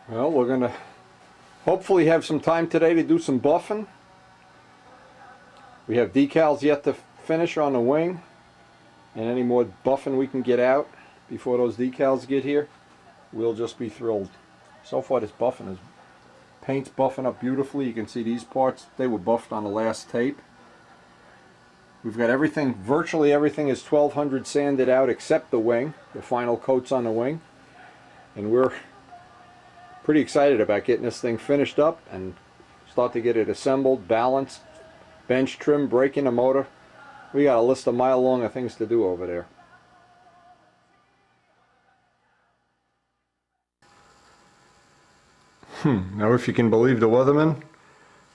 Well, we're going to hopefully have some time today to do some buffing. We have decals yet to finish on the wing, and any more buffing we can get out before those decals get here, we'll just be thrilled. So far this buffing is, paint's buffing up beautifully. You can see these parts, they were buffed on the last tape. We've got everything, virtually everything is 1200 sanded out except the wing, the final coats on the wing. And we're pretty excited about getting this thing finished up and start to get it assembled, balanced, bench trim, braking the motor. We got a list a mile long of things to do over there. Now if you can believe the weatherman,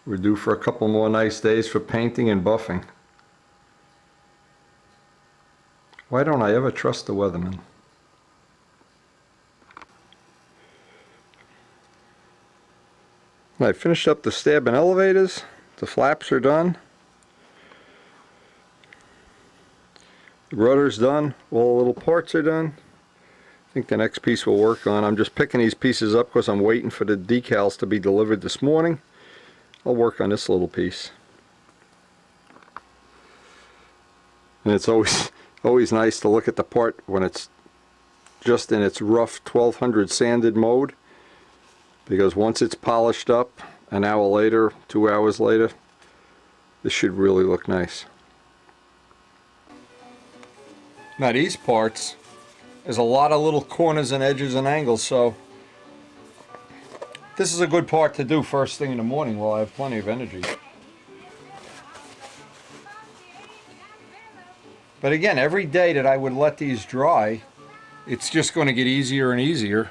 we're due for a couple more nice days for painting and buffing. Why don't I ever trust the weatherman? I finished up the stab and elevators. The flaps are done. The rudder's done. All the little parts are done. I think the next piece we'll work on, I'm just picking these pieces up because I'm waiting for the decals to be delivered this morning. I'll work on this little piece. And it's always nice to look at the part when it's just in its rough 1200 sanded mode, because once it's polished up an hour later, 2 hours later, this should really look nice. Now these parts, there's a lot of little corners and edges and angles, so this is a good part to do first thing in the morning while I have plenty of energy. But again, every day that I would let these dry, it's just going to get easier and easier.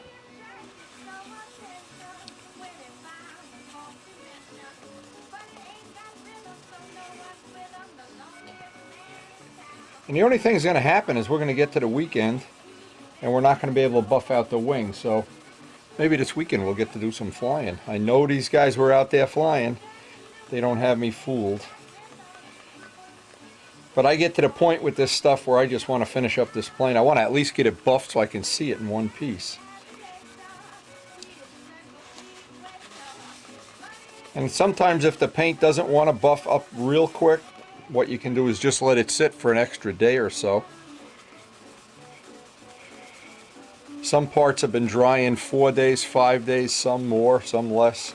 And the only thing that's going to happen is we're going to get to the weekend and we're not going to be able to buff out the wing. So maybe this weekend we'll get to do some flying. I know these guys were out there flying. They don't have me fooled. But I get to the point with this stuff where I just want to finish up this plane. I want to at least get it buffed so I can see it in one piece. And sometimes if the paint doesn't want to buff up real quick, what you can do is just let it sit for an extra day or so. Some parts have been dry in 4 days, 5 days, some more, some less.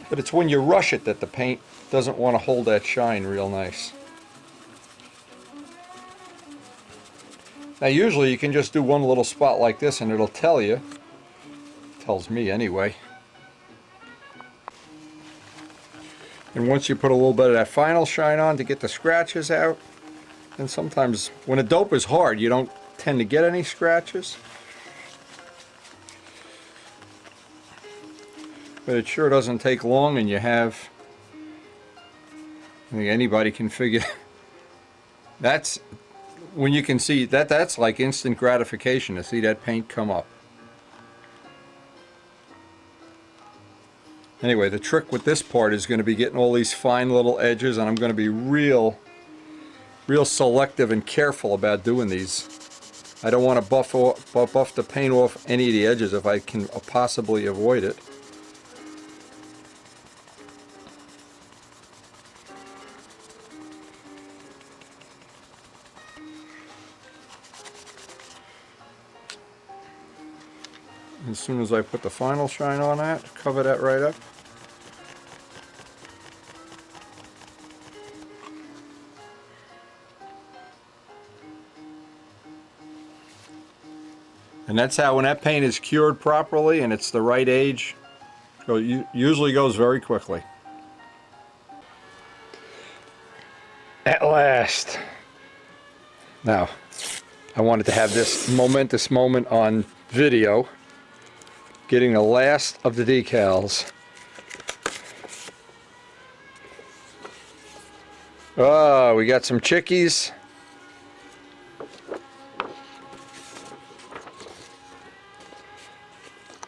But it's when you rush it that the paint doesn't want to hold that shine real nice. Now usually you can just do one little spot like this and it'll tell you. It tells me anyway. And once you put a little bit of that final shine on to get the scratches out, and sometimes when a dope is hard you don't tend to get any scratches. But it sure doesn't take long, and you have, I think anybody can figure, that's when you can see that's like instant gratification to see that paint come up. Anyway, the trick with this part is going to be getting all these fine little edges, and I'm going to be real selective and careful about doing these. I don't want to buff the paint off any of the edges if I can possibly avoid it. As soon as I put the final shine on that, cover that right up. And that's how, when that paint is cured properly and it's the right age, it usually goes very quickly. At last. Now, I wanted to have this momentous moment on video. Getting the last of the decals. Oh, we got some chickies.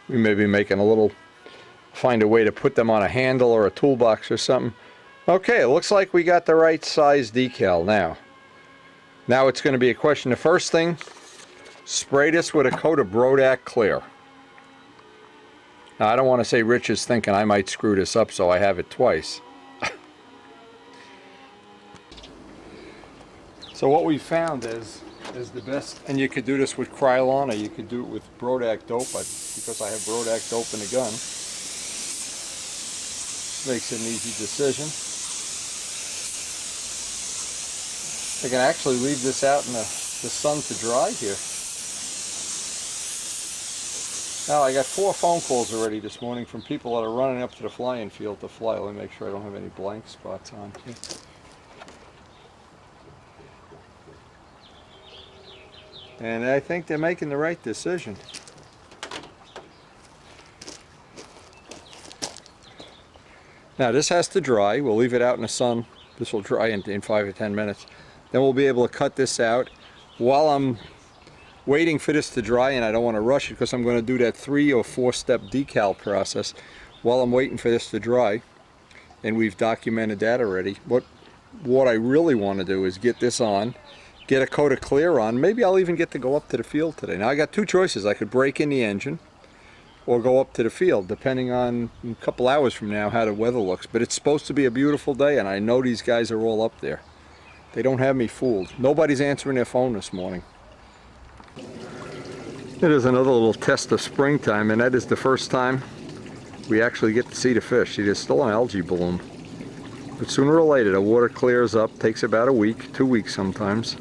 We may be making a little, find a way to put them on a handle or a toolbox or something. Okay, it looks like we got the right size decal now. Now it's going to be a question. The first thing, spray this with a coat of Brodak Clear. Now, I don't want to say Rich is thinking I might screw this up, so I have it twice. So what we found is the best, and you could do this with Krylon, or you could do it with Brodak dope, because I have Brodak dope in the gun. Makes it an easy decision. I can actually leave this out in the sun to dry here. Now, I got 4 phone calls already this morning from people that are running up to the flying field to fly. Let me make sure I don't have any blank spots on here. And I think they're making the right decision. Now, this has to dry. We'll leave it out in the sun. This will dry in 5 or 10 minutes. Then we'll be able to cut this out. While I'm waiting for this to dry, and I don't want to rush it because I'm going to do that 3 or 4 step decal process while I'm waiting for this to dry, and we've documented that already. What I really want to do is get this on, get a coat of clear on. Maybe I'll even get to go up to the field today. Now, I got 2 choices. I could break in the engine or go up to the field, depending on a couple hours from now how the weather looks. But it's supposed to be a beautiful day, and I know these guys are all up there. They don't have me fooled. Nobody's answering their phone this morning. It is another little test of springtime, and that is the first time we actually get to see the fish. See, there's still an algae bloom. But sooner or later, the water clears up. Takes about a week, 2 weeks sometimes.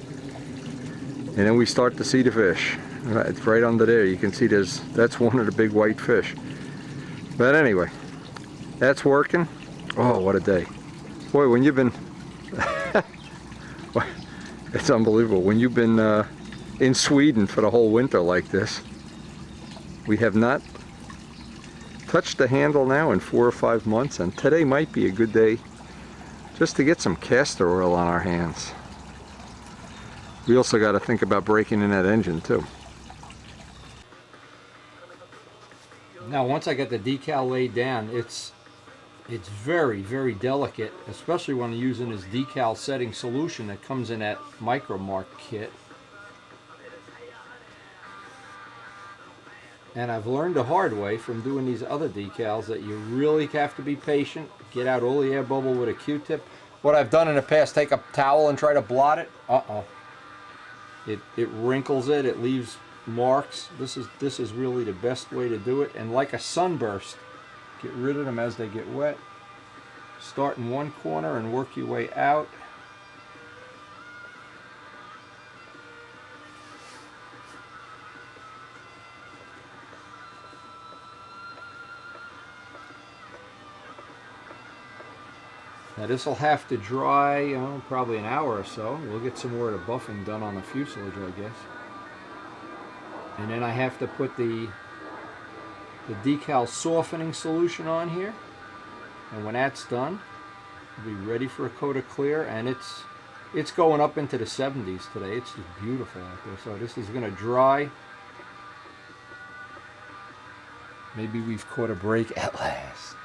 And then we start to see the fish. It's right under there. You can see that's one of the big white fish. But anyway, that's working. Oh, what a day. Boy, when you've been... It's unbelievable. When you've been in Sweden for the whole winter like this, we have not touched the handle now in 4 or 5 months, and today might be a good day just to get some castor oil on our hands. We also got to think about breaking in that engine too. Now, once I get the decal laid down, it's very, very delicate, especially when I'm using this decal setting solution that comes in that Micromark kit. And I've learned the hard way from doing these other decals that you really have to be patient, get out all the air bubble with a Q-tip. What I've done in the past, take a towel and try to blot it. It wrinkles it, it leaves marks. This is really the best way to do it. And like a sunburst, get rid of them as they get wet. Start in one corner and work your way out. Now this will have to dry, probably an hour or so. We'll get some more of the buffing done on the fuselage, I guess. And then I have to put the decal softening solution on here. And when that's done, we'll be ready for a coat of clear. And it's going up into the 70s today. It's just beautiful out there. So this is going to dry. Maybe we've caught a break at last.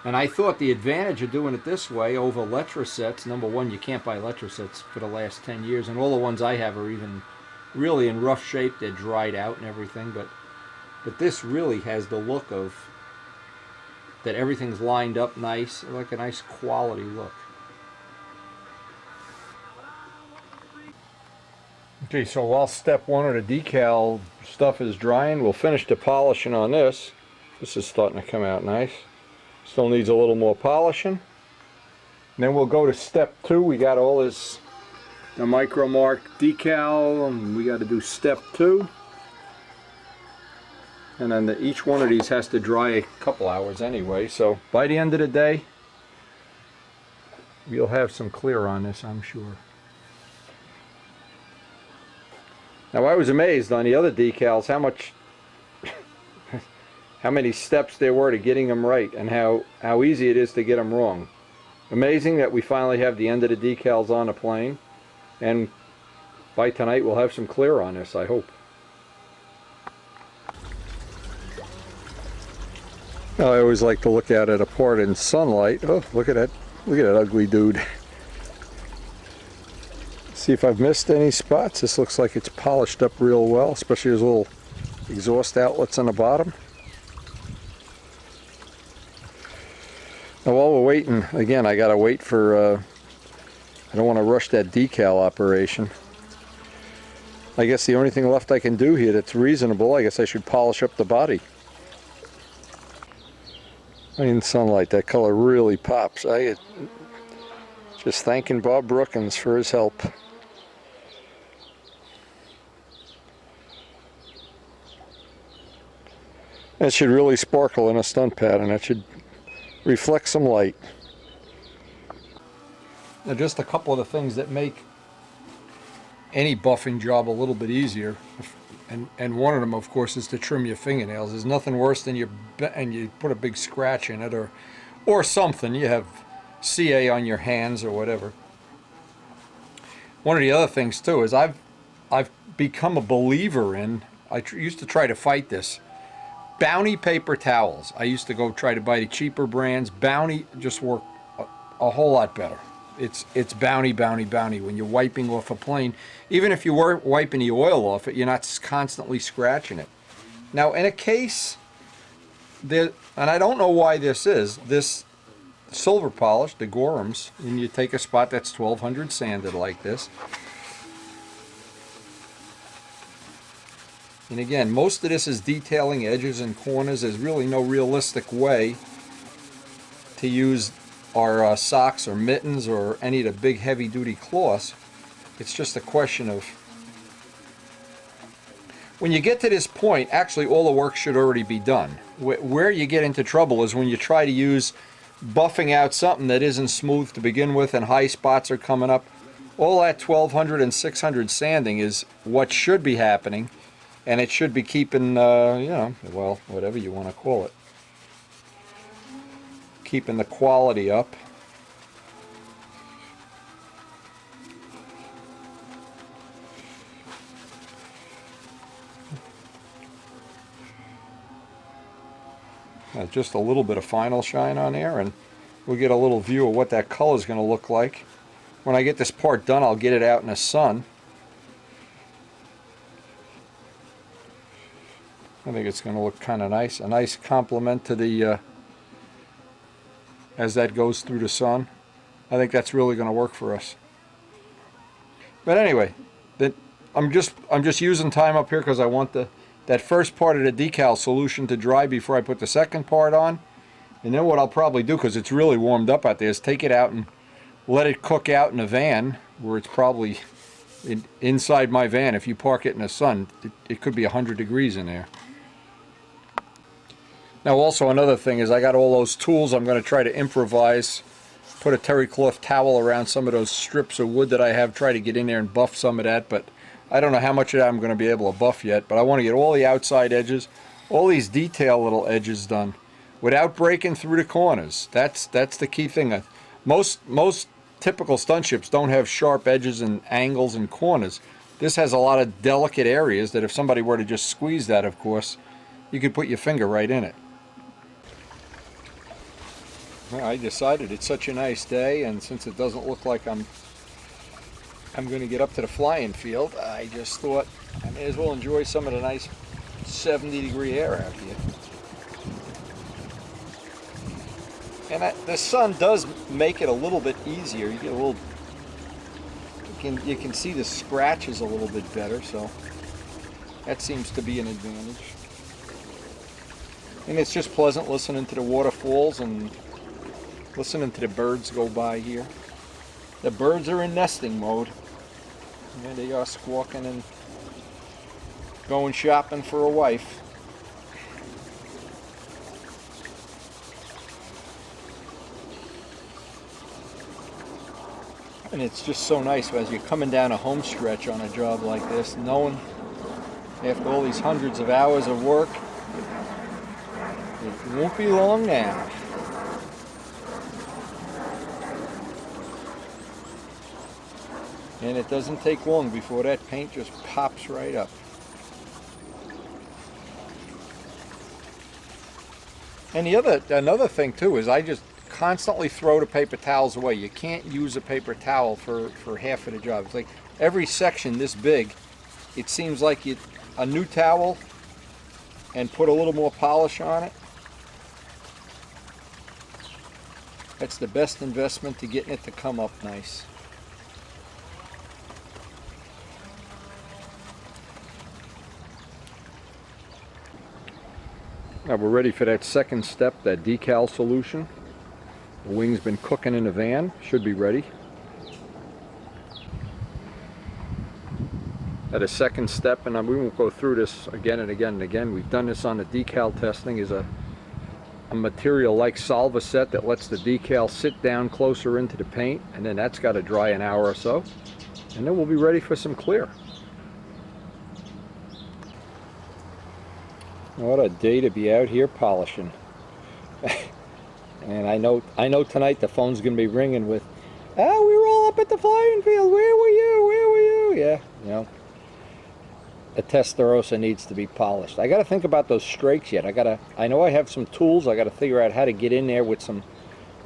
And I thought the advantage of doing it this way over Letrasets, number one, you can't buy Letrasets for the last 10 years, and all the ones I have are even really in rough shape. They're dried out and everything, but this really has the look of that everything's lined up nice, like a nice quality look. Okay, so while step 1 of the decal stuff is drying, we'll finish the polishing on this. This is starting to come out nice. Still needs a little more polishing. And then we'll go to step 2. We got all this, the Micromark decal, and we got to do step 2. And then each one of these has to dry a couple hours anyway. So by the end of the day, we'll have some clear on this, I'm sure. Now, I was amazed on the other decals how many steps there were to getting them right, and how easy it is to get them wrong. Amazing that we finally have the end of the decals on the plane, and by tonight we'll have some clear on this, I hope. Now, I always like to look at it apart in sunlight. Oh, look at that ugly dude. See if I've missed any spots. This looks like it's polished up real well, especially those little exhaust outlets on the bottom. Now while we're waiting, again, I gotta wait for, I don't want to rush that decal operation. I guess the only thing left I can do here that's reasonable, I guess I should polish up the body. In sunlight, that color really pops. I just thanking Bob Brookins for his help. It should really sparkle in a stunt pattern. That should reflect some light. Now just a couple of the things that make any buffing job a little bit easier, and one of them of course is to trim your fingernails. There's nothing worse than you put a big scratch in it or something. You have CA on your hands or whatever. One of the other things too is I've become a believer in, I used to try to fight this, Bounty paper towels. I used to go try to buy the cheaper brands. Bounty just work a whole lot better. It's Bounty, Bounty, Bounty. When you're wiping off a plane, even if you weren't wiping the oil off it, you're not constantly scratching it. Now in a case, and I don't know why this is, this silver polish, the Gorhams, and you take a spot that's 1200 sanded like this. And again, most of this is detailing edges and corners. There's really no realistic way to use our socks or mittens or any of the big heavy-duty cloths. It's just a question of, when you get to this point, actually all the work should already be done. Where you get into trouble is when you try to use buffing out something that isn't smooth to begin with and high spots are coming up. All that 1200 and 600 sanding is what should be happening, and it should be keeping, you know, well, whatever you want to call it, keeping the quality up. Just a little bit of final shine on there, and we'll get a little view of what that color is going to look like. When I get this part done, I'll get it out in the sun. I think it's going to look kind of nice, a nice complement to the as that goes through the sun. I think that's really going to work for us. But anyway, I'm just using time up here because I want that first part of the decal solution to dry before I put the second part on. And then what I'll probably do, because it's really warmed up out there, is take it out and let it cook out in a van where it's probably inside my van. If you park it in the sun, it could be 100 degrees in there. Now also another thing is I got all those tools. I'm going to try to improvise, put a terry cloth towel around some of those strips of wood that I have, try to get in there and buff some of that, but I don't know how much of that I'm going to be able to buff yet. But I want to get all the outside edges, all these detail little edges done without breaking through the corners. That's the key thing. Most typical stunt ships don't have sharp edges and angles and corners. This has a lot of delicate areas that if somebody were to just squeeze that, of course, you could put your finger right in it. Well, I decided it's such a nice day, and since it doesn't look like I'm going to get up to the flying field, I just thought I may as well enjoy some of the nice 70-degree air out here. And the sun does make it a little bit easier. You get a little, you can see the scratches a little bit better, so that seems to be an advantage. And it's just pleasant listening to the waterfalls and listening to the birds go by here. The birds are in nesting mode. There they are, squawking and going shopping for a wife. And it's just so nice as you're coming down a home stretch on a job like this, knowing after all these hundreds of hours of work, it won't be long now. And it doesn't take long before that paint just pops right up. And another thing too is I just constantly throw the paper towels away. You can't use a paper towel for half of the job. It's like every section this big, it seems like a new towel and put a little more polish on it. That's the best investment to getting it to come up nice. Now we're ready for that second step, that decal solution. The wing's been cooking in the van, should be ready. At a second step, and we won't go through this again and again and again. We've done this on the decal testing, is a material like Solvaset that lets the decal sit down closer into the paint, and then that's got to dry an hour or so, and then we'll be ready for some clear. What a day to be out here polishing. And I know tonight the phone's gonna be ringing with, "Oh, we were all up at the flying field. Where were you? Where were you?" Yeah, you know, the Testarossa needs to be polished. I got to think about those strakes yet. I know I have some tools. I got to figure out how to get in there with some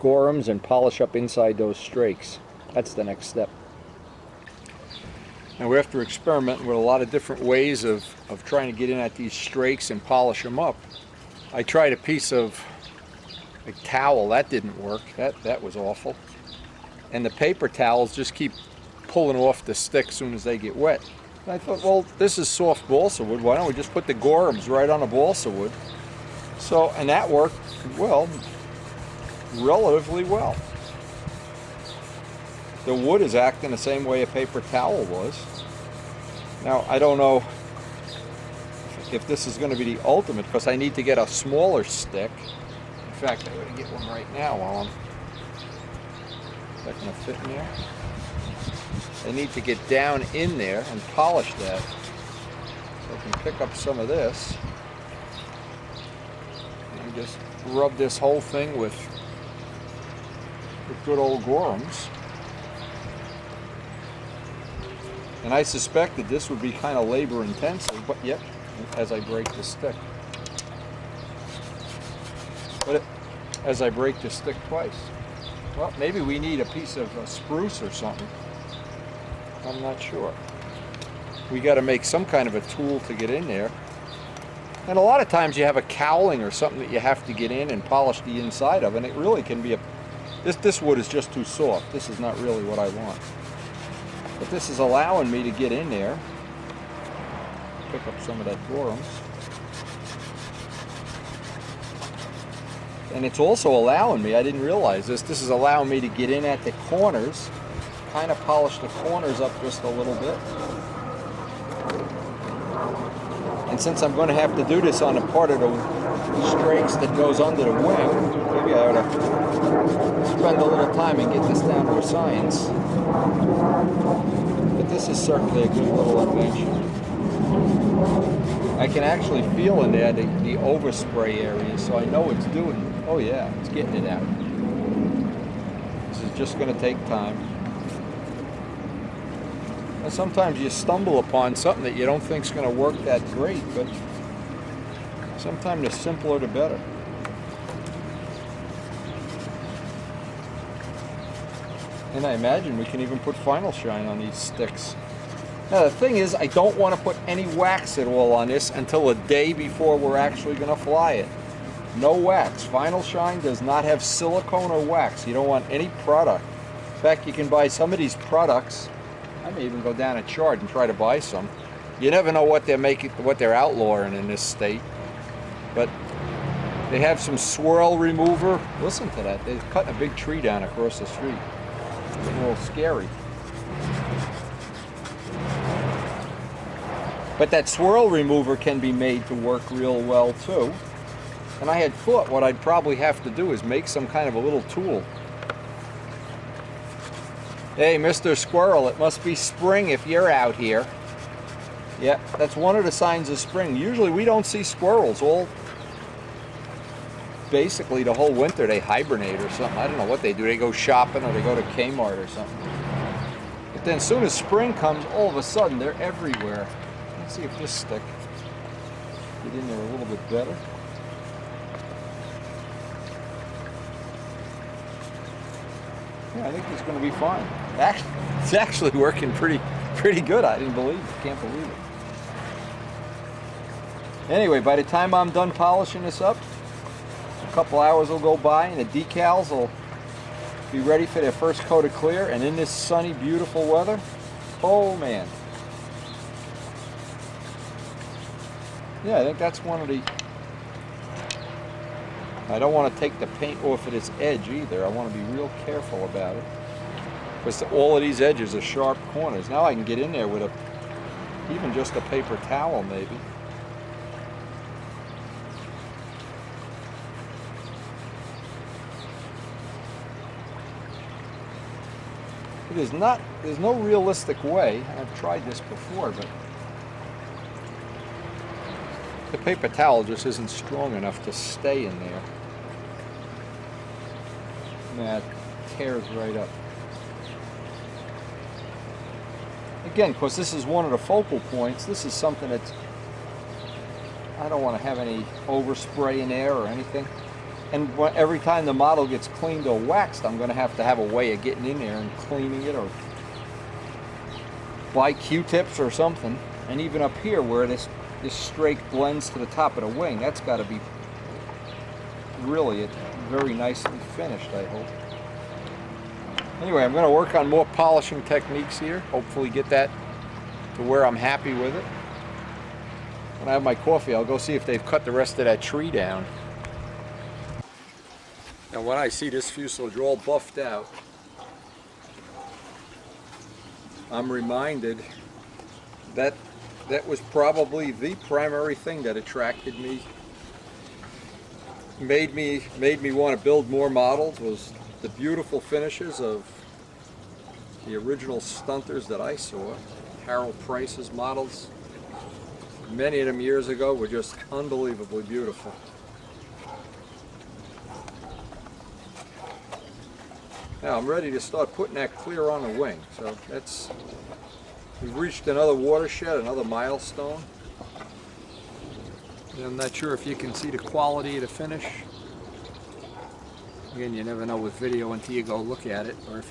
gorums and polish up inside those strakes. That's the next step. Now we're after experimenting with a lot of different ways of trying to get in at these strakes and polish them up. I tried a piece of a towel. That didn't work. That was awful. And the paper towels just keep pulling off the stick as soon as they get wet. And I thought, well, this is soft balsa wood. Why don't we just put the gorums right on the balsa wood? So, and that worked, well, relatively well. The wood is acting the same way a paper towel was. Now, I don't know if this is going to be the ultimate, because I need to get a smaller stick. In fact, I'm going to get one right now while I'm... Is that going to fit in there? I need to get down in there and polish that. So I can pick up some of this and just rub this whole thing with good old gorums. And I suspected this would be kind of labor intensive, but yep, as I break the stick. As I break the stick twice. Well, maybe we need a piece of spruce or something. I'm not sure. We got to make some kind of a tool to get in there. And a lot of times you have a cowling or something that you have to get in and polish the inside of, and it really can be a... This wood is just too soft. This is not really what I want. But this is allowing me to get in there, pick up some of that gorums. And it's also allowing me, I didn't realize this is allowing me to get in at the corners, kind of polish the corners up just a little bit. And since I'm going to have to do this on a part of the strakes that goes under the wing, maybe I ought to spend a little time and get this down to a science. But this is certainly a good little invention. I can actually feel in there the overspray area, so I know it's doing. Oh yeah, it's getting it out. This is just going to take time. And sometimes you stumble upon something that you don't think is going to work that great, but sometimes the simpler the better. And I imagine we can even put final shine on these sticks. Now the thing is, I don't want to put any wax at all on this until a day before we're actually going to fly it. No wax. Final shine does not have silicone or wax. You don't want any product. In fact, you can buy some of these products. I may even go down a chart and try to buy some. You never know what they're making, what they're outlawing in this state. But they have some swirl remover. Listen to that. They're cutting a big tree down across the street. It's a little scary. But that swirl remover can be made to work real well too. And I had thought what I'd probably have to do is make some kind of a little tool. Hey, Mr. Squirrel, it must be spring if you're out here. Yeah, that's one of the signs of spring. Usually we don't see squirrels basically the whole winter. They hibernate or something. I don't know what they do. They go shopping or they go to Kmart or something. But then as soon as spring comes, all of a sudden they're everywhere. Let's see if this stick get in there a little bit better. Yeah, I think it's going to be fine. Actually, it's actually working pretty good. I didn't believe it. Can't believe it. Anyway, by the time I'm done polishing this up, a couple hours will go by and the decals will be ready for their first coat of clear. And in this sunny, beautiful weather, oh man. Yeah, I think that's one of the... I don't want to take the paint off of this edge either. I want to be real careful about it. Because all of these edges are sharp corners. Now I can get in there with even just a paper towel maybe. There's no realistic way. I've tried this before, but the paper towel just isn't strong enough to stay in there. And that tears right up. Again, because this is one of the focal points, this is something that's, I don't want to have any overspray in there or anything. And every time the model gets cleaned or waxed, I'm going to have a way of getting in there and cleaning it, or buy Q-tips or something. And even up here where this strake blends to the top of the wing, that's got to be really very nicely finished, I hope. Anyway, I'm going to work on more polishing techniques here. Hopefully get that to where I'm happy with it. When I have my coffee, I'll go see if they've cut the rest of that tree down. Now when I see this fuselage all buffed out, I'm reminded that that was probably the primary thing that attracted me, made me want to build more models, was the beautiful finishes of the original stunters that I saw. Harold Price's models, many of them years ago, were just unbelievably beautiful. Now I'm ready to start putting that clear on the wing. So we've reached another watershed, another milestone. And I'm not sure if you can see the quality of the finish. Again, you never know with video until you go look at it, or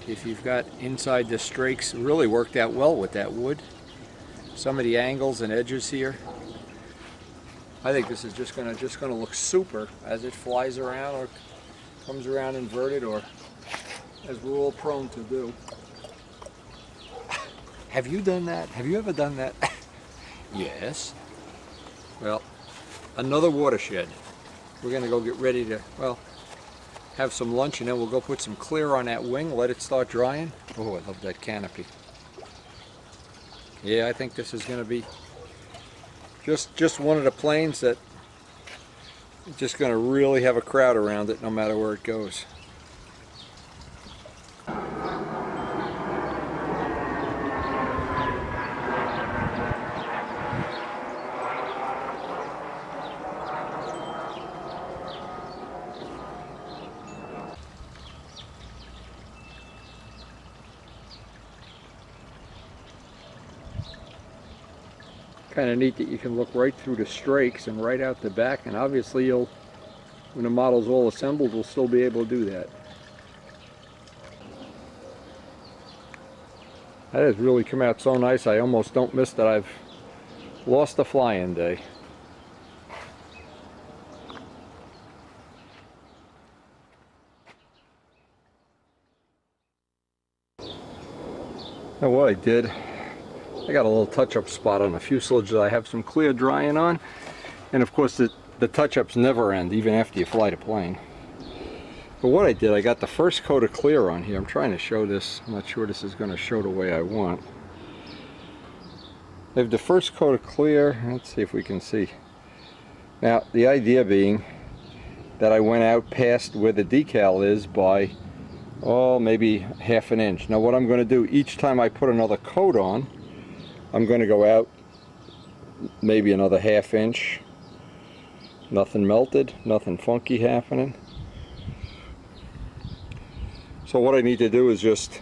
if you've got inside the strakes. It really worked out well with that wood. Some of the angles and edges here. I think this is just gonna look super as it flies around or comes around inverted, or as we're all prone to do. Have you done that? Have you ever done that? Yes. Well, another watershed. We're gonna go get ready to, well, have some lunch, and then we'll go put some clear on that wing, let it start drying. Oh, I love that canopy. Yeah, I think this is gonna be just one of the planes that just gonna really have a crowd around it no matter where it goes. Kind of neat that you can look right through the strakes and right out the back, and obviously when the model's all assembled, we'll still be able to do that. That has really come out so nice. I almost don't miss that I've lost a fly-in day. Now what I did, I got a little touch-up spot on the fuselage that I have some clear drying on, and of course the touch-ups never end even after you fly the plane. But what I did, I got the first coat of clear on here. I'm trying to show this. I'm not sure this is going to show the way I want. I have the first coat of clear. Let's see if we can see. Now the idea being that I went out past where the decal is by, oh, maybe ½ an inch. Now what I'm going to do, each time I put another coat on, I'm going to go out maybe another ½ inch. Nothing melted, nothing funky happening. So what I need to do is just,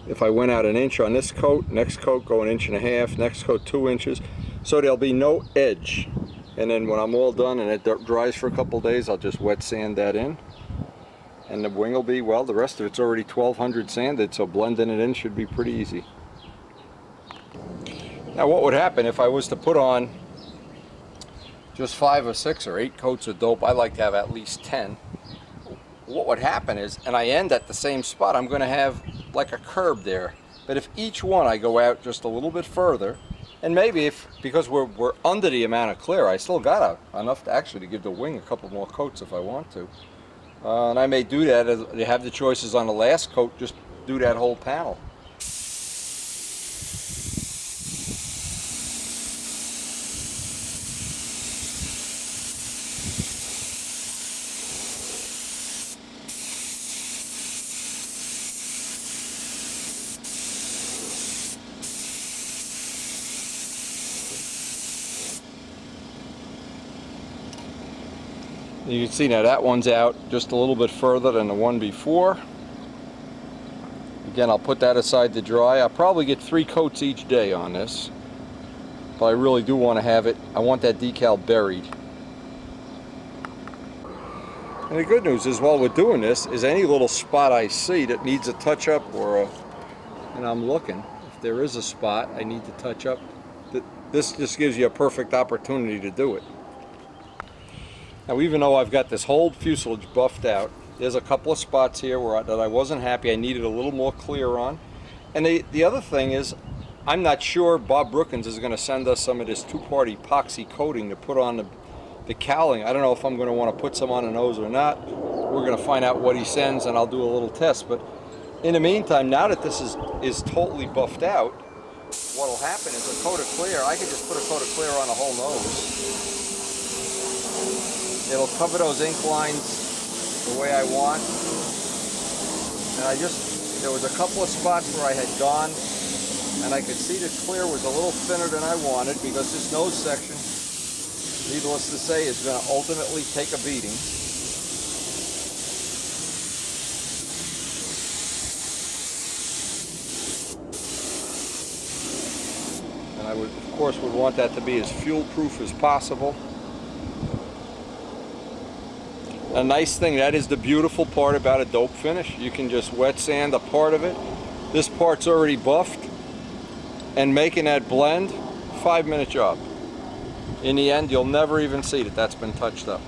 if I went out an inch on this coat, next coat go 1.5 inches, next coat 2 inches, so there'll be no edge. And then when I'm all done and it dries for a couple days, I'll just wet sand that in. And the wing will be, well, the rest of it's already 1200 sanded, so blending it in should be pretty easy. Now what would happen if I was to put on just 5 or 6 or 8 coats of dope. I like to have at least 10. What would happen is, and I end at the same spot, I'm going to have like a curb there. But if each one I go out just a little bit further, and maybe if, because we're under the amount of clear, I still got enough to actually give the wing a couple more coats if I want to. And I may do that, as they have the choices on the last coat, just do that whole panel. You can see now that one's out just a little bit further than the one before. Again, I'll put that aside to dry. I'll probably get 3 coats each day on this, but I really do want to have it. I want that decal buried. And the good news is, while we're doing this, is any little spot I see that needs a touch-up and I'm looking, if there is a spot I need to touch up, this just gives you a perfect opportunity to do it. Now, even though I've got this whole fuselage buffed out, there's a couple of spots here that I wasn't happy. I needed a little more clear on. And the other thing is, I'm not sure Bob Brookins is going to send us some of this 2-part epoxy coating to put on the cowling. I don't know if I'm going to want to put some on the nose or not. We're going to find out what he sends, and I'll do a little test. But in the meantime, now that this is totally buffed out, what will happen is a coat of clear, I can just put a coat of clear on the whole nose. It'll cover those ink lines the way I want. And there was a couple of spots where I had gone, and I could see the clear was a little thinner than I wanted, because this nose section, needless to say, is going to ultimately take a beating. And I would, of course, want that to be as fuel-proof as possible. A nice thing, that is the beautiful part about a dope finish. You can just wet sand a part of it. This part's already buffed, and making that blend, 5-minute job. In the end, you'll never even see that that's been touched up.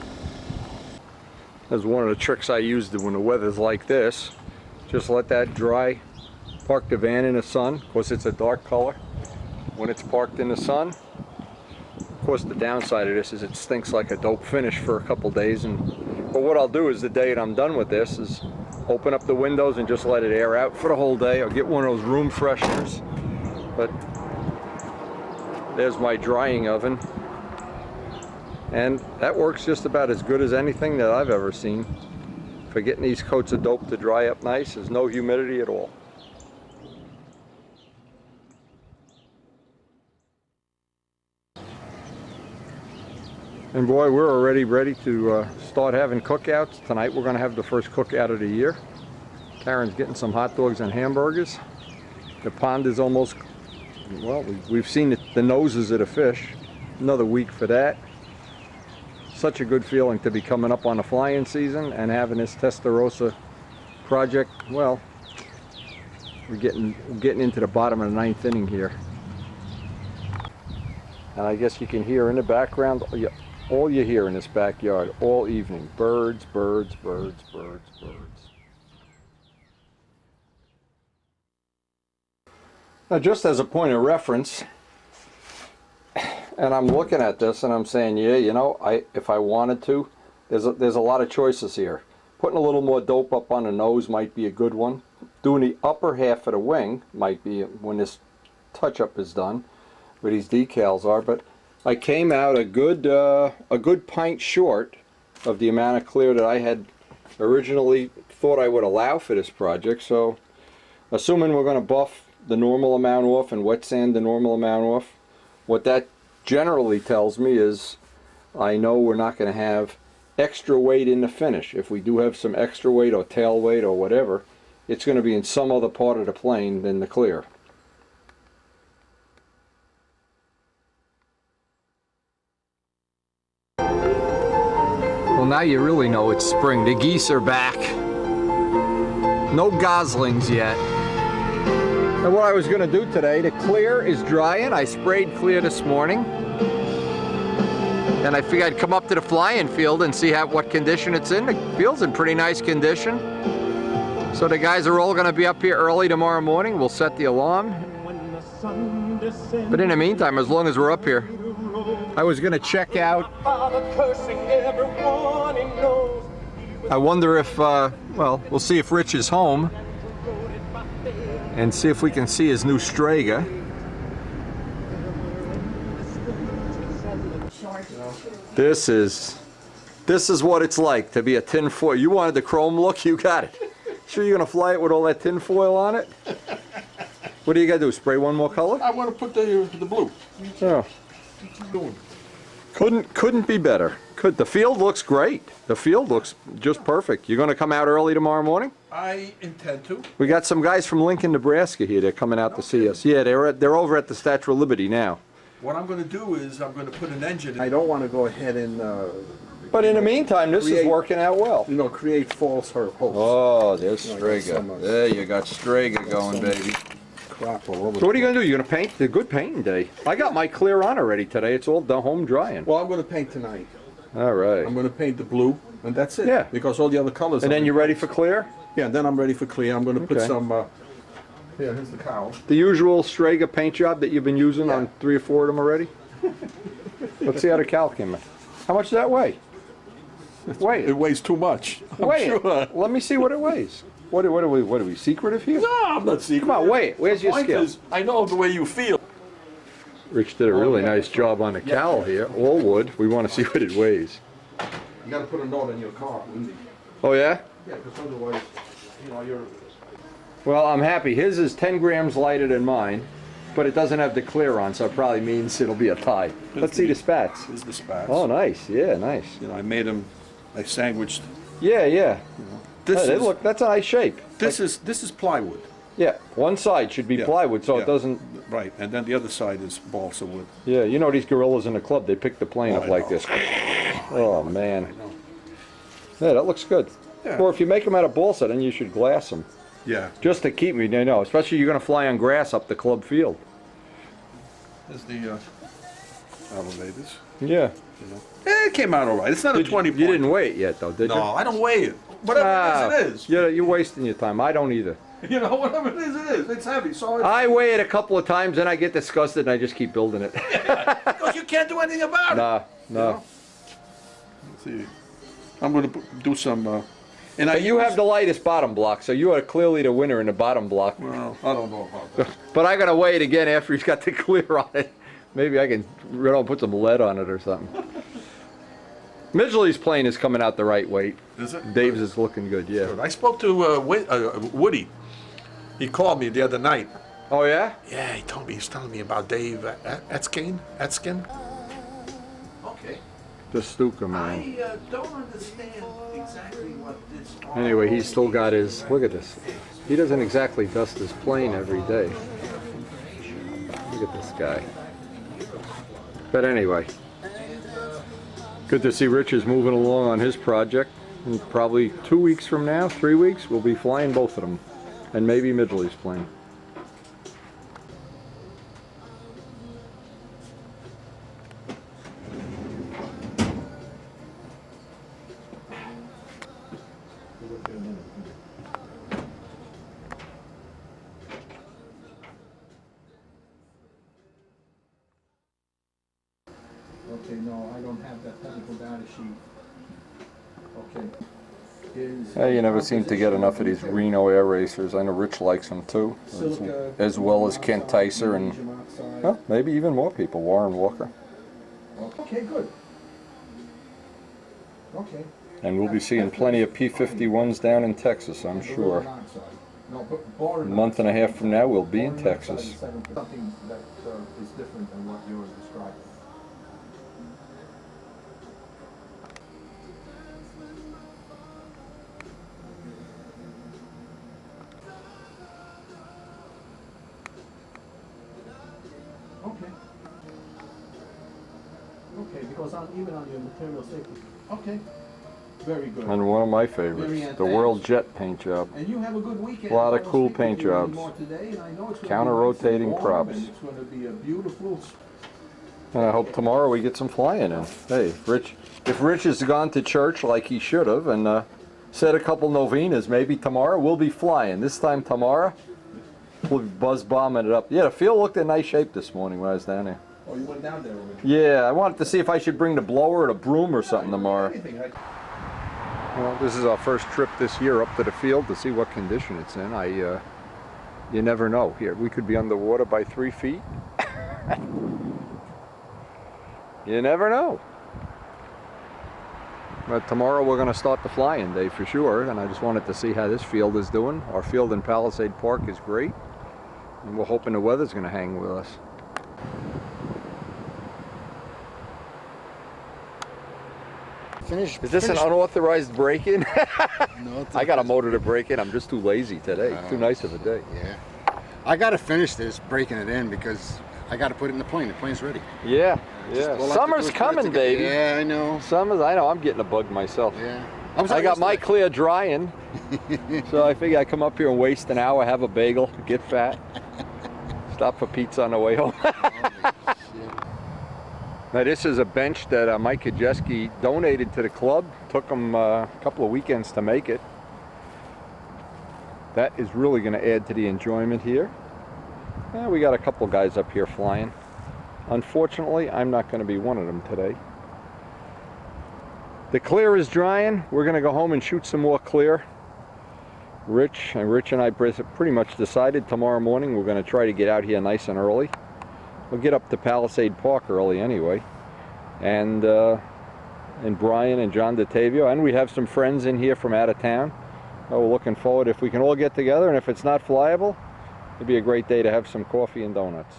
That's one of the tricks I use when the weather's like this. Just let that dry. Park the van in the sun. Of course, it's a dark color when it's parked in the sun. Of course, the downside of this is it stinks like a dope finish for a couple days. But what I'll do is, the day that I'm done with this, is open up the windows and just let it air out for the whole day. I'll get one of those room fresheners. But there's my drying oven. And that works just about as good as anything that I've ever seen for getting these coats of dope to dry up nice. There's no humidity at all. And boy, we're already ready to start having cookouts. Tonight we're going to have the first cookout of the year. Karen's getting some hot dogs and hamburgers. The pond is almost, well, we've seen the noses of the fish. Another week for that. Such a good feeling to be coming up on the flying season and having this Testarossa project. Well, we're getting into the bottom of the 9th inning here. And I guess you can hear in the background, all you hear in this backyard all evening, birds, birds, birds, birds, birds. Now, just as a point of reference, and I'm looking at this and I'm saying, yeah, you know, if I wanted to, there's a lot of choices here. Putting a little more dope up on the nose might be a good one. Doing the upper half of the wing might be, when this touch-up is done, where these decals are. But I came out a good pint short of the amount of clear that I had originally thought I would allow for this project. So, assuming we're going to buff the normal amount off and wet sand the normal amount off, what that generally tells me is I know we're not going to have extra weight in the finish. If we do have some extra weight or tail weight or whatever, it's going to be in some other part of the plane than the clear. Well, now you really know it's spring. The geese are back. No goslings yet. And what I was going to do today, the clear is drying. I sprayed clear this morning. and I figured I'd come up to the flying field and see what condition it's in. The field's in pretty nice condition. So the guys are all going to be up here early tomorrow morning. We'll set the alarm. But in the meantime, as long as we're up here, I was going to check out. I wonder if, well, we'll see if Rich is home and see if we can see his new Strega. This is what it's like to be a tin foil. You wanted the chrome look, you got it. Sure you're gonna fly it with all that tin foil on it? What do you gotta do? Spray one more color? I want to put the blue. Oh. Couldn't be better. The field looks great. The field looks just perfect. You're gonna come out early tomorrow morning? I intend to. We got some guys from Lincoln, Nebraska here. They're coming out to see us. Yeah, they're over at the Statue of Liberty now. What I'm going to do is I'm going to put an engine in. I don't want to go ahead and But in the meantime, this is working out well. you know, create false hopes. Oh, there's Strega. some, There you got Strega going, baby. Crap all over. So what are you going to do? You're going to paint? It's a good painting day. I got my clear on already today. It's all done home drying. Well, I'm going to paint tonight. All right. I'm going to paint the blue, and that's it. Yeah. Because all the other colors. And then you're ready for clear? Yeah. Then I'm ready for clear. I'm going to put Okay. some. Here, here's the cowl. The usual Strega paint job that you've been using on 3 or 4 of them already? Let's see how the cal came in. How much does that weigh? Weigh It it. weighs too much. Weigh sure. it. Let me see what it weighs. What are we secretive here? No, I'm not secret. Come on, weigh it. Where's The your point scale? is, I know the way you feel. Rich did a really nice job on the cowl here. All wood. We want to see what it weighs. You got to put a note on your car, Lindsay. Oh yeah? Yeah, because otherwise, you know, you're. Well, I'm happy. His is 10 grams lighter than mine, but it doesn't have the clear on, so it probably means it'll be a tie. Let's see the spats. Here's the spats. Oh, nice. Yeah, nice. You know, I made them. I sandwiched. Yeah, yeah. This Hey, they is look. That's a nice shape. this is plywood. Yeah, one side should be Yeah, plywood, so yeah. it doesn't. Right, and then the other side is balsa wood. Yeah, you know these gorillas in the club, they pick the plane Oh, up I like know. this. Oh man. know. Yeah, that looks good. Yeah. Or if you make them out of balsa, then you should glass them. Yeah. Just to keep me, you know, especially you're going to fly on grass up the club field. There's the elevators. Yeah. You know. It came out all right. It's not a 20 point. You didn't weigh it yet, though, did you? No, I don't weigh it. Whatever it is, it Yeah, you're wasting your time. I don't either. is. You know, whatever it is. It's heavy. So it's, I weigh it a couple of times, and I get disgusted, and I just keep building it. because you can't do anything about it. Nah, You no. know? Let's see. I'm going to do some. And But you have the lightest bottom block, so you are clearly the winner in the bottom block. Well, I don't know about that. But I gotta weigh it again after he's got the clear on it. Maybe I can put some lead on it or something. Midgley's plane is coming out the right weight. Is it? Dave's is looking good, yeah. I spoke to Woody. He called me the other night. Oh yeah? Yeah, he's telling me about Dave Etzkin. Okay. The Stuka, man. I don't understand exactly what this. Anyway, he's still got his, look at this. He doesn't exactly dust his plane every day. Look at this guy. But anyway, good to see Rich is moving along on his project. And probably 2 weeks from now, 3 weeks, we'll be flying both of them. And maybe Midgley's plane. Okay, no, I don't have that technical data sheet. Okay. Hey, you never seem to get enough of these Reno air racers. I know Rich likes them too, as well as Kent Ticer and well, maybe even more people, Warren Walker. Okay, good. Okay. And we'll be seeing plenty of P-51s down in Texas, I'm sure. A month and a half from now, we'll be in Texas. Something that is different than what you're describing. Okay. Okay, because even on your material safety. Okay. Very good. And one of my favorites, the World Jet paint job. And you have a good weekend. A lot of I don't cool speak with paint you jobs. anymore today, and I know it's gonna be Counter-rotating nice and warm, props. and it's going to be a beautiful And I hope tomorrow we get some flying in. Hey, if Rich has gone to church like he should have and said a couple novenas, maybe tomorrow we'll be flying. This time tomorrow, we'll be buzz bombing it up. Yeah, the field looked in nice shape this morning when I was down there. Oh, you went down there already? Yeah, I wanted to see if I should bring the blower or the broom or something tomorrow. Well, this is our first trip this year up to the field to see what condition it's in. You never know. Here, we could be underwater by 3 feet. You never know. But tomorrow we're going to start the flying day for sure, and I just wanted to see how this field is doing. Our field in Palisade Park is great, and we're hoping the weather's going to hang with us. Finish. Is this an unauthorized break-in? No, I got a motor to break in. I'm just too lazy today. Too nice of a day. Yeah. I got to finish this, breaking it in, because I got to put it in the plane. The plane's ready. Yeah, Just yeah. all I have to do Summer's is put it coming, together. baby. Yeah, I know. Summer's, I know, I'm getting a bug myself. Yeah. I got my clear drying, so I figure I come up here and waste an hour, have a bagel, get fat, stop for pizza on the way home. Now this is a bench that Mike Kajeski donated to the club. Took him a couple of weekends to make it. That is really going to add to the enjoyment here. We got a couple guys up here flying. Unfortunately, I'm not going to be one of them today. The clear is drying. We're going to go home and shoot some more clear. Rich and I pretty much decided tomorrow morning we're going to try to get out here nice and early. We'll get up to Palisade Park early anyway. And Brian and John DeTavio, and we have some friends in here from out of town. We're looking forward if we can all get together, and if it's not flyable, it'd be a great day to have some coffee and donuts.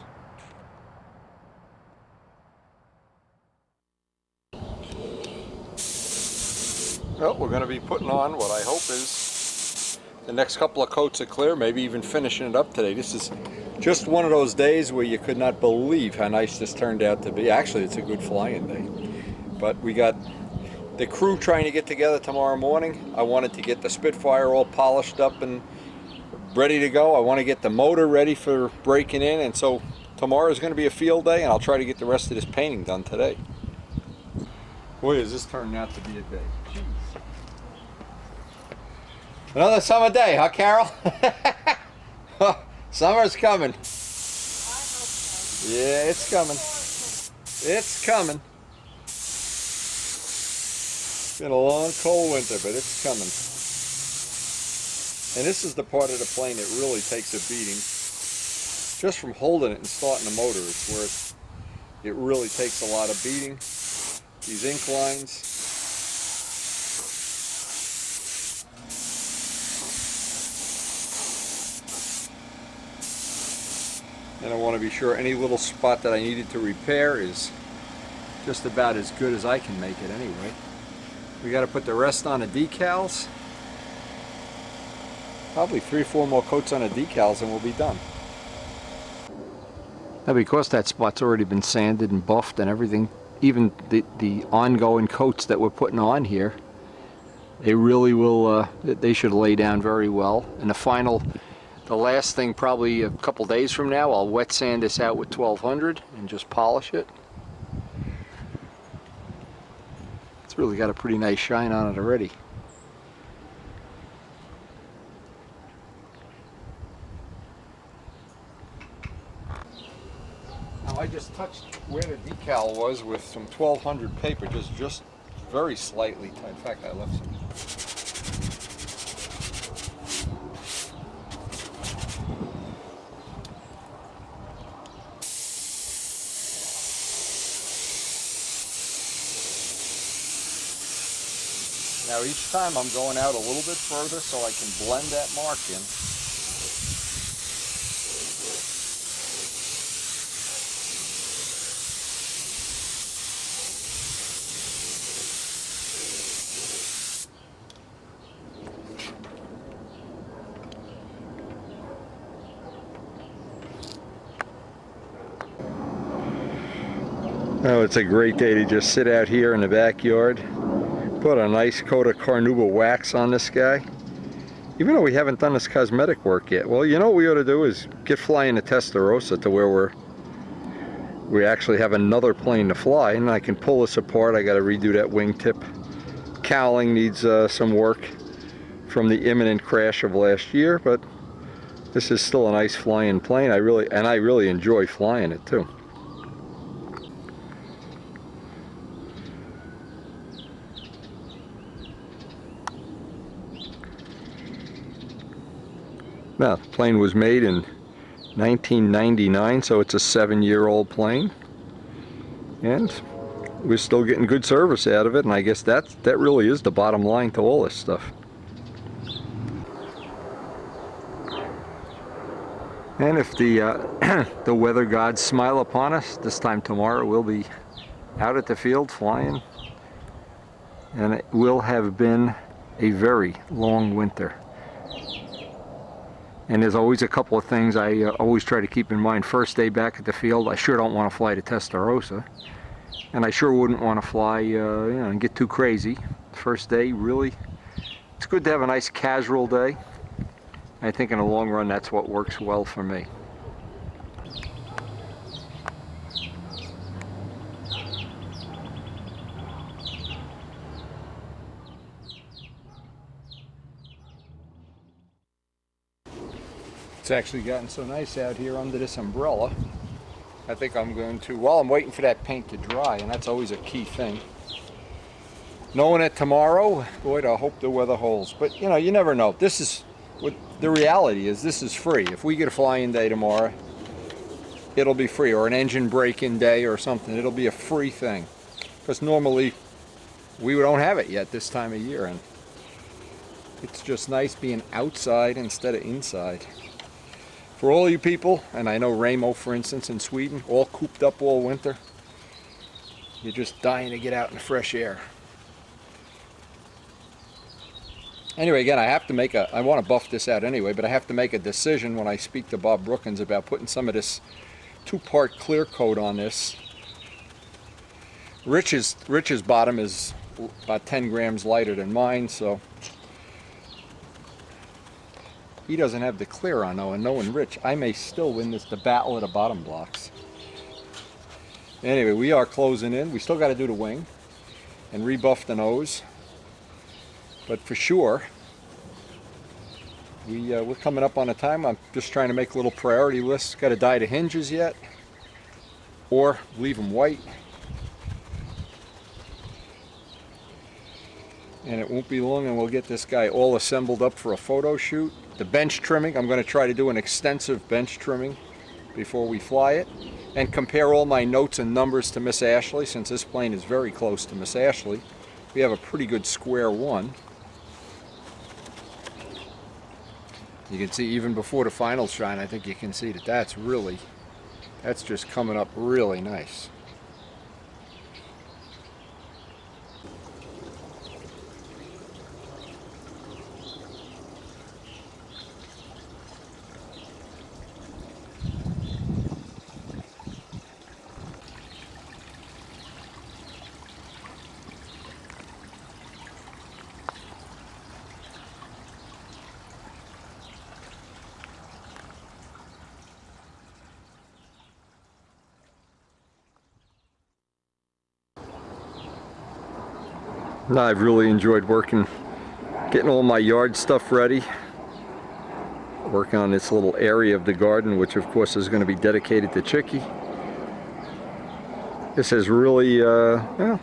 Well, we're going to be putting on what I hope is the next couple of coats of clear, maybe even finishing it up today. This is just one of those days where you could not believe how nice this turned out to be. Actually, it's a good flying day. But we got the crew trying to get together tomorrow morning. I wanted to get the Spitfire all polished up and ready to go. I want to get the motor ready for breaking in, and so tomorrow is going to be a field day, and I'll try to get the rest of this painting done today. Boy, is this turning out to be a day. Jeez. Another summer day, huh, Carol? Summer's coming. Yeah, it's coming. It's coming. It's been a long, cold winter, but it's coming. And this is the part of the plane that really takes a beating. Just from holding it and starting the motor, it's where it really takes a lot of beating. These inclines. And I want to be sure any little spot that I needed to repair is just about as good as I can make it anyway. We got to put the rest on the decals. Probably 3 or 4 more coats on the decals and we'll be done. Now because that spot's already been sanded and buffed and everything, even the ongoing coats that we're putting on here, they really will, they should lay down very well. And the last thing, probably a couple days from now, I'll wet sand this out with 1200 and just polish it. It's really got a pretty nice shine on it already. Now I just touched where the decal was with some 1200 paper, just very slightly. In fact, I left some. Now each time I'm going out a little bit further so I can blend that mark in. Oh, it's a great day to just sit out here in the backyard. Put a nice coat of Carnauba wax on this guy. Even though we haven't done this cosmetic work yet. Well, you know what we ought to do is get flying the Testarossa to where we actually have another plane to fly, and I can pull this apart. I got to redo that wingtip. Cowling needs some work from the imminent crash of last year, but this is still a nice flying plane. I really enjoy flying it too. Now, the plane was made in 1999, so it's a 7-year-old plane, and we're still getting good service out of it, and I guess that really is the bottom line to all this stuff. And if the the weather gods smile upon us, this time tomorrow we'll be out at the field flying, and it will have been a very long winter. And there's always a couple of things I always try to keep in mind. First day back at the field, I sure don't want to fly to Testarossa. And I sure wouldn't want to fly, and get too crazy. First day, really, it's good to have a nice casual day. I think in the long run, that's what works well for me. It's actually gotten so nice out here under this umbrella. I think I'm going to, while I'm waiting for that paint to dry, and that's always a key thing. Knowing that tomorrow, boy, I hope the weather holds. But you know, you never know. This is what the reality is. This is free. If we get a flying day tomorrow, it'll be free, or an engine break-in day or something. It'll be a free thing, because normally we don't have it yet this time of year, and it's just nice being outside instead of inside. For all you people, and I know Ramo, for instance, in Sweden, all cooped up all winter, you're just dying to get out in the fresh air. Anyway, again, I want to buff this out anyway, but I have to make a decision when I speak to Bob Brookins about putting some of this 2-part clear coat on this. Rich's bottom is about 10 grams lighter than mine, so he doesn't have the clear on though, and knowing Rich, I may still win the battle of the bottom blocks. Anyway, we are closing in. We still got to do the wing and rebuff the nose, but for sure, we're coming up on a time. I'm just trying to make a little priority list. Got to dye the hinges yet, or leave them white. And it won't be long and we'll get this guy all assembled up for a photo shoot. The bench trimming, I'm going to try to do an extensive bench trimming before we fly it, and compare all my notes and numbers to Miss Ashley, since this plane is very close to Miss Ashley. We have a pretty good square one. You can see even before the final shine, I think you can see that that's just coming up really nice. No, I've really enjoyed getting all my yard stuff ready, working on this little area of the garden, which of course is going to be dedicated to Chicky. This has really, well,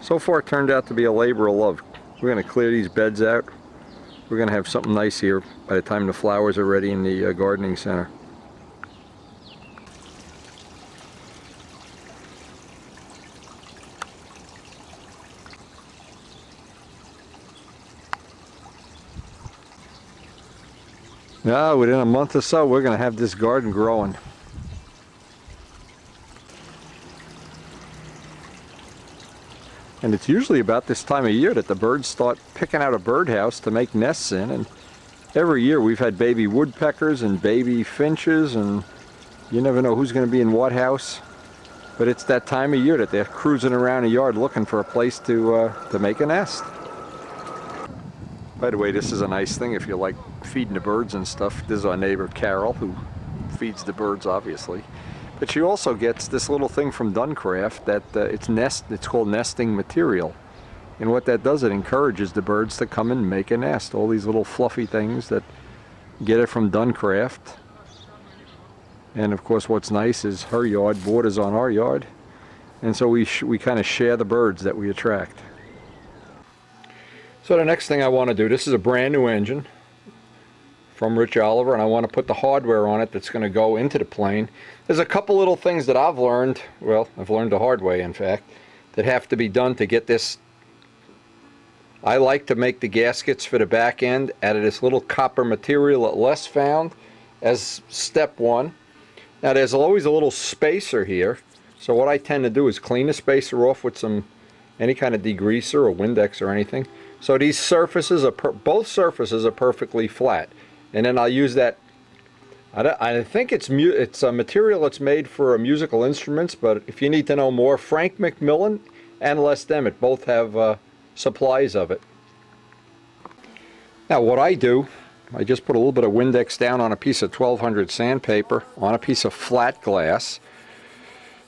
so far turned out to be a labor of love. We're going to clear these beds out. We're going to have something nice here by the time the flowers are ready in the gardening center. Now, within a month or so, we're going to have this garden growing. And it's usually about this time of year that the birds start picking out a birdhouse to make nests in. And every year we've had baby woodpeckers and baby finches, and you never know who's going to be in what house. But it's that time of year that they're cruising around a yard looking for a place to make a nest. By the way, this is a nice thing if you like feeding the birds and stuff. This is our neighbor Carol, who feeds the birds, obviously. But she also gets this little thing from Duncraft that it's called nesting material. And what that does, it encourages the birds to come and make a nest. All these little fluffy things that get it from Duncraft. And of course what's nice is her yard borders on our yard. And so we kind of share the birds that we attract. So the next thing I want to do, this is a brand new engine from Rich Oliver, and I want to put the hardware on it that's going to go into the plane. There's a couple little things that I've learned, well, I've learned the hard way in fact, that have to be done to get this. I like to make the gaskets for the back end out of this little copper material that Les found as step one. Now there's always a little spacer here, so what I tend to do is clean the spacer off with any kind of degreaser or Windex or anything. So these surfaces both surfaces are perfectly flat, and then I'll use that. I think it's a material that's made for musical instruments, but if you need to know more, Frank McMillan and Les Demet both have supplies of it. Now what I do, I just put a little bit of Windex down on a piece of 1200 sandpaper on a piece of flat glass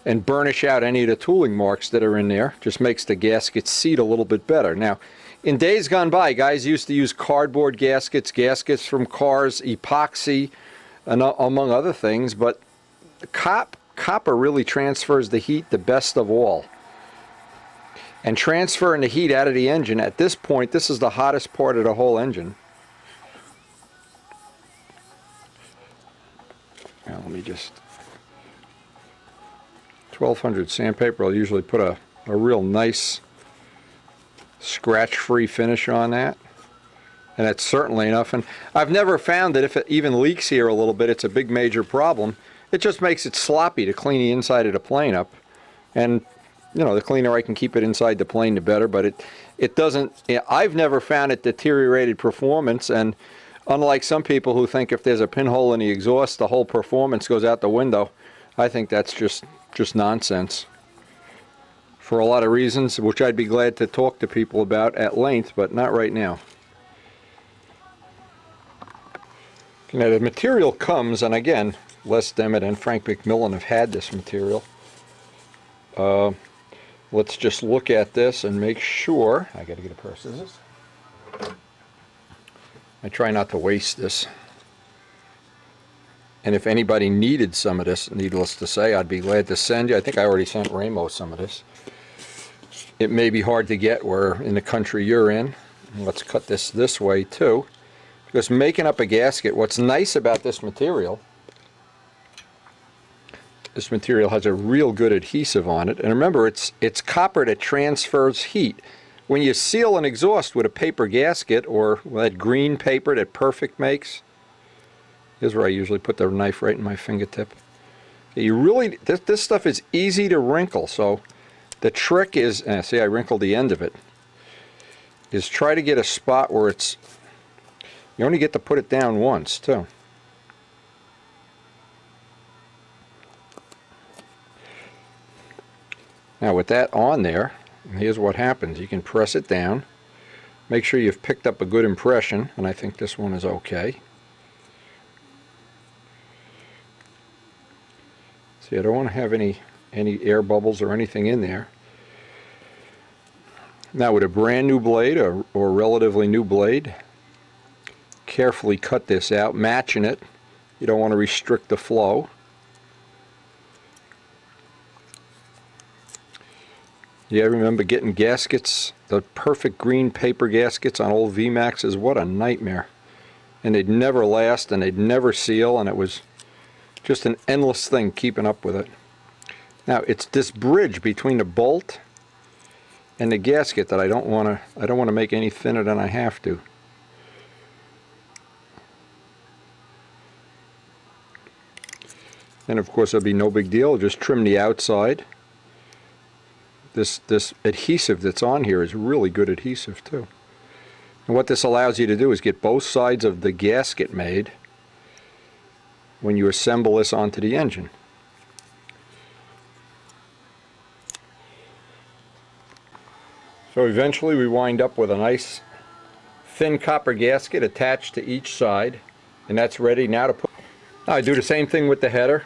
and burnish out any of the tooling marks that are in there. Just makes the gasket seat a little bit better. Now in days gone by, guys used to use cardboard gaskets, gaskets from cars, epoxy, and among other things, but copper really transfers the heat the best of all. And transferring the heat out of the engine, at this point, this is the hottest part of the whole engine. Now let me just, 1200 sandpaper, I'll usually put a real nice scratch-free finish on that, and that's certainly enough. And I've never found that if it even leaks here a little bit, it's a big major problem. It just makes it sloppy to clean the inside of the plane up, and you know, the cleaner I can keep it inside the plane, the better. But it doesn't. I've never found it deteriorated performance, and unlike some people who think if there's a pinhole in the exhaust, the whole performance goes out the window, I think that's just nonsense. For a lot of reasons, which I'd be glad to talk to people about at length, but not right now. Now the material comes, and again, Les Demet and Frank McMillan have had this material. Let's just look at this and make sure. I got to get a pair of scissors. I try not to waste this. And if anybody needed some of this, needless to say, I'd be glad to send you. I think I already sent Ramo some of this. It may be hard to get where in the country you're in. Let's cut this way too. Because making up a gasket, what's nice about this material has a real good adhesive on it. And remember, it's copper that transfers heat. When you seal an exhaust with a paper gasket or that green paper that Perfect makes, here's where I usually put the knife right in my fingertip. You really, this stuff is easy to wrinkle, so the trick is, see I wrinkled the end of it, is try to get a spot where it's, you only get to put it down once too. Now with that on there, here's what happens. You can press it down, make sure you've picked up a good impression, and I think this one is okay. See, I don't want to have any air bubbles or anything in there. Now with a brand new blade or relatively new blade, carefully cut this out, matching it. You don't want to restrict the flow. Yeah, I remember getting gaskets, the perfect green paper gaskets on old VMAXs. What a nightmare. And they'd never last and they'd never seal, and it was just an endless thing keeping up with it. Now it's this bridge between the bolt and the gasket that I don't want to make any thinner than I have to. And of course it'll be no big deal, just trim the outside. This adhesive that's on here is really good adhesive too. And what this allows you to do is get both sides of the gasket made when you assemble this onto the engine. So eventually we wind up with a nice thin copper gasket attached to each side, and that's ready now to put. Now I do the same thing with the header.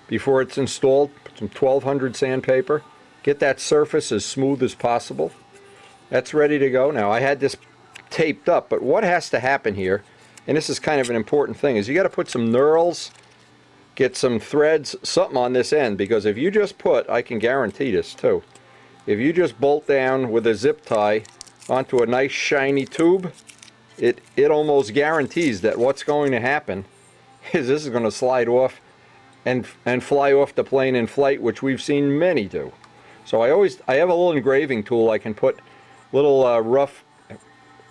before it's installed. Put some 1200 sandpaper. Get that surface as smooth as possible. That's ready to go. Now I had this taped up, but what has to happen here, and this is kind of an important thing, is you got to put some knurls, get some threads, something on this end, because if you just put, I can guarantee this too, if you just bolt down with a zip tie onto a nice shiny tube, it almost guarantees that what's going to happen is this is going to slide off and fly off the plane in flight, which we've seen many do. So I have a little engraving tool. I can put little rough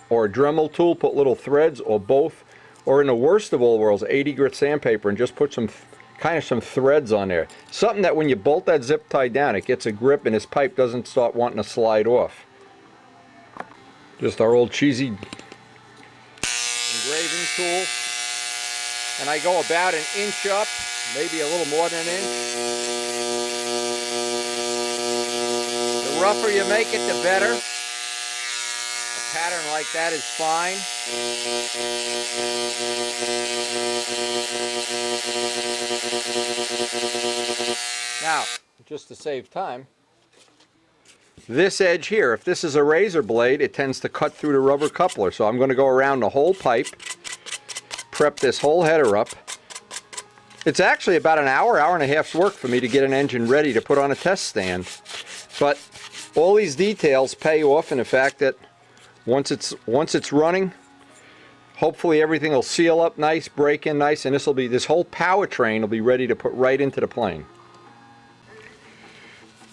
or a Dremel tool, put little threads or both, or in the worst of all worlds, 80 grit sandpaper, and just put some kind of some threads on there. Something that when you bolt that zip tie down, it gets a grip and this pipe doesn't start wanting to slide off. Just our old cheesy engraving tool. And I go about an inch up, maybe a little more than an inch. The rougher you make it, the better. A pattern like that is fine. Now, just to save time, this edge here, if this is a razor blade, it tends to cut through the rubber coupler. So I'm going to go around the whole pipe, prep this whole header up. It's actually about an hour, hour and a half's work for me to get an engine ready to put on a test stand. But all these details pay off in the fact that once it's running, hopefully everything will seal up nice, break in nice, and this whole powertrain will be ready to put right into the plane.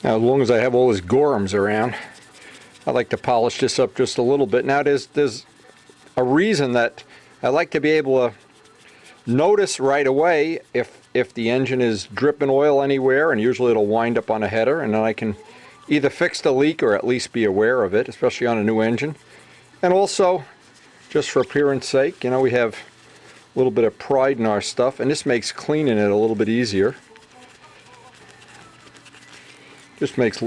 Now, as long as I have all this gorums around, I like to polish this up just a little bit. Now, there's a reason that I like to be able to notice right away if the engine is dripping oil anywhere, and usually it'll wind up on a header, and then I can either fix the leak or at least be aware of it, especially on a new engine. And also, just for appearance sake, you know, we have a little bit of pride in our stuff, and this makes cleaning it a little bit easier. Just makes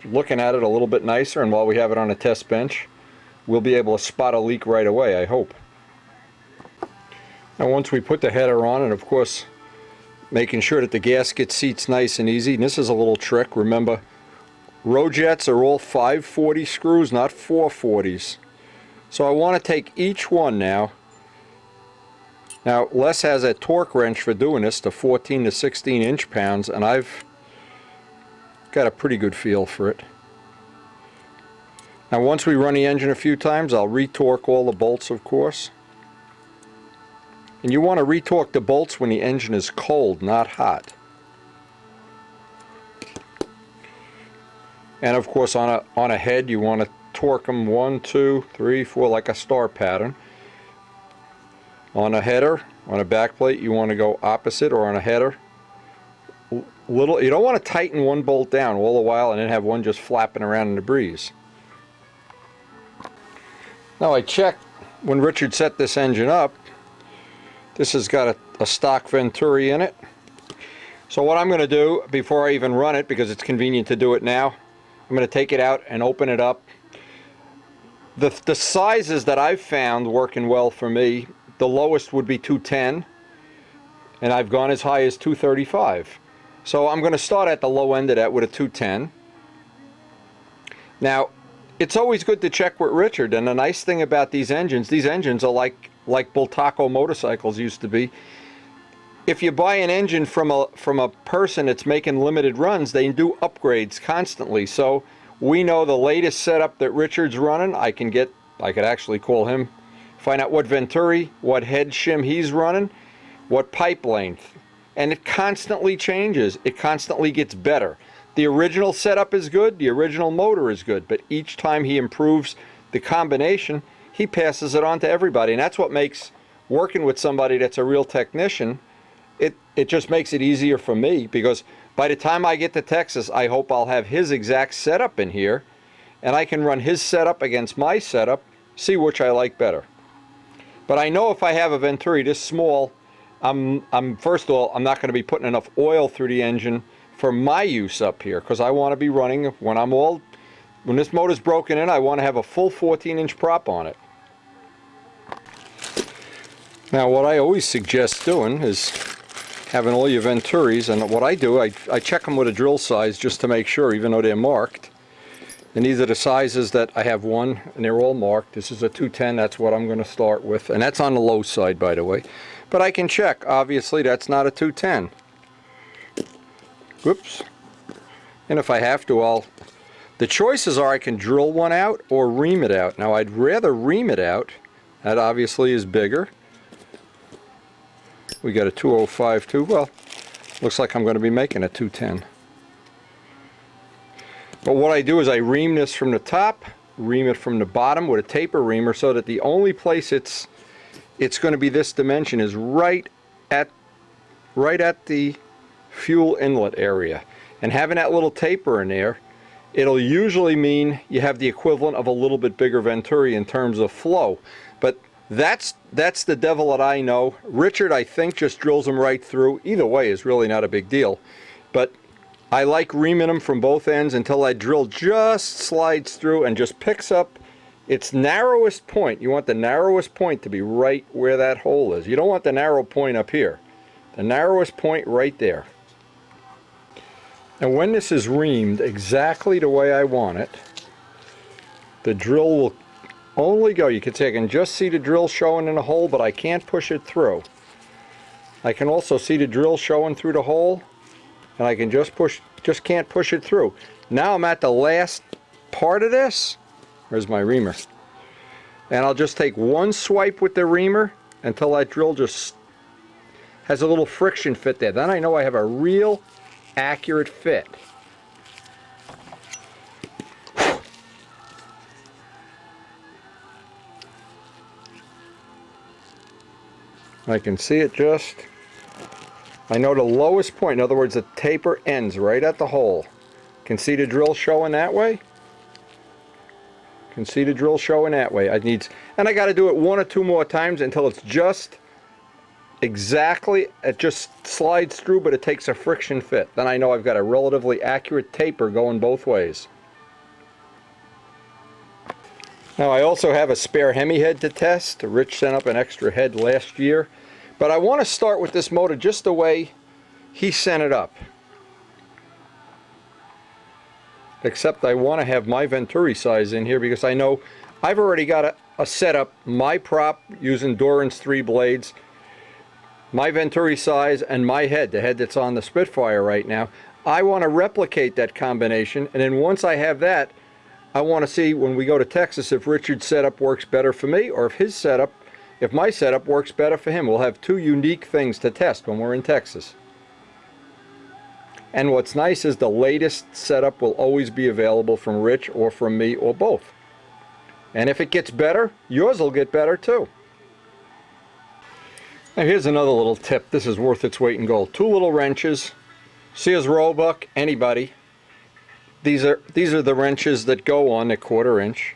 looking at it a little bit nicer, and while we have it on a test bench, we'll be able to spot a leak right away, I hope. Now once we put the header on, and of course making sure that the gasket seats nice and easy, and this is a little trick, remember, Rojets are all 540 screws, not 440s. So I want to take each one now. Now Les has a torque wrench for doing this to 14 to 16 inch-pounds, and I've got a pretty good feel for it. Now once we run the engine a few times, I'll retorque all the bolts, of course. And you want to retorque the bolts when the engine is cold, not hot. And of course on a head you want to torque them 1, 2, 3, 4 like a star pattern. On a header, on a back plate, you want to go opposite, or on a header, you don't want to tighten one bolt down all the while and then have one just flapping around in the breeze. Now I checked when Richard set this engine up. This has got a stock Venturi in it. So what I'm going to do before I even run it, because it's convenient to do it now, I'm going to take it out and open it up. The sizes that I've found working well for me, the lowest would be 210, and I've gone as high as 235. So I'm going to start at the low end of that with a 210. Now, it's always good to check with Richard, and the nice thing about these engines are like Bultaco motorcycles used to be. If you buy an engine from a person that's making limited runs, they do upgrades constantly. So we know the latest setup that Richard's running. I could actually call him, find out what Venturi, what head shim he's running, what pipe length. And it constantly changes. It constantly gets better. The original setup is good, the original motor is good, but each time he improves the combination, he passes it on to everybody. And that's what makes working with somebody that's a real technician, it just makes it easier for me, because by the time I get to Texas, I hope I'll have his exact setup in here, and I can run his setup against my setup, see which I like better. But I know if I have a Venturi this small, first of all, I'm not going to be putting enough oil through the engine for my use up here, because I want to be running, when this motor's broken in, I want to have a full 14-inch prop on it. Now what I always suggest doing is having all your venturis, and what I do, I check them with a drill size just to make sure, even though they're marked. And these are the sizes that I have one, and they're all marked. This is a 210, that's what I'm going to start with. And that's on the low side, by the way. But I can check, obviously that's not a 210. Whoops. And if I have to, the choices are I can drill one out or ream it out. Now I'd rather ream it out. That obviously is bigger. We got a 2052. Well, looks like I'm going to be making a 210. But what I do is I ream this from the top, ream it from the bottom with a taper reamer, so that the only place it's going to be this dimension is right at the fuel inlet area. And having that little taper in there, it'll usually mean you have the equivalent of a little bit bigger venturi in terms of flow. But that's the devil that I know. Richard, I think, just drills them right through. Either way is really not a big deal. But I like reaming them from both ends until that drill just slides through and just picks up its narrowest point. You want the narrowest point to be right where that hole is. You don't want the narrow point up here. The narrowest point right there. And when this is reamed exactly the way I want it, the drill will only go, you can see I can just see the drill showing in the hole, but I can't push it through. I can also see the drill showing through the hole, and I can just can't push it through. Now I'm at the last part of this. Where's my reamer? And I'll just take one swipe with the reamer until that drill just has a little friction fit there. Then I know I have a real accurate fit. I can see it just. I know the lowest point, in other words, the taper ends right at the hole. Can see the drill showing that way? Can see the drill showing that way. And I got to do it one or two more times until it's just exactly, it just slides through, but it takes a friction fit. Then I know I've got a relatively accurate taper going both ways. Now I also have a spare Hemi head to test. Rich sent up an extra head last year. But I want to start with this motor just the way he sent it up. Except I want to have my venturi size in here because I know I've already got a setup, my prop using Doran's 3 blades, my venturi size, and my head, the head that's on the Spitfire right now. I want to replicate that combination, and then once I have that, I want to see when we go to Texas if Richard's setup works better for me or if my setup works better for him. We'll have two unique things to test when we're in Texas. And what's nice is the latest setup will always be available from Rich or from me or both. And if it gets better, yours will get better too. Now here's another little tip. This is worth its weight in gold. 2 little wrenches. Sears Roebuck, anybody. These are the wrenches that go on the 1/4 inch,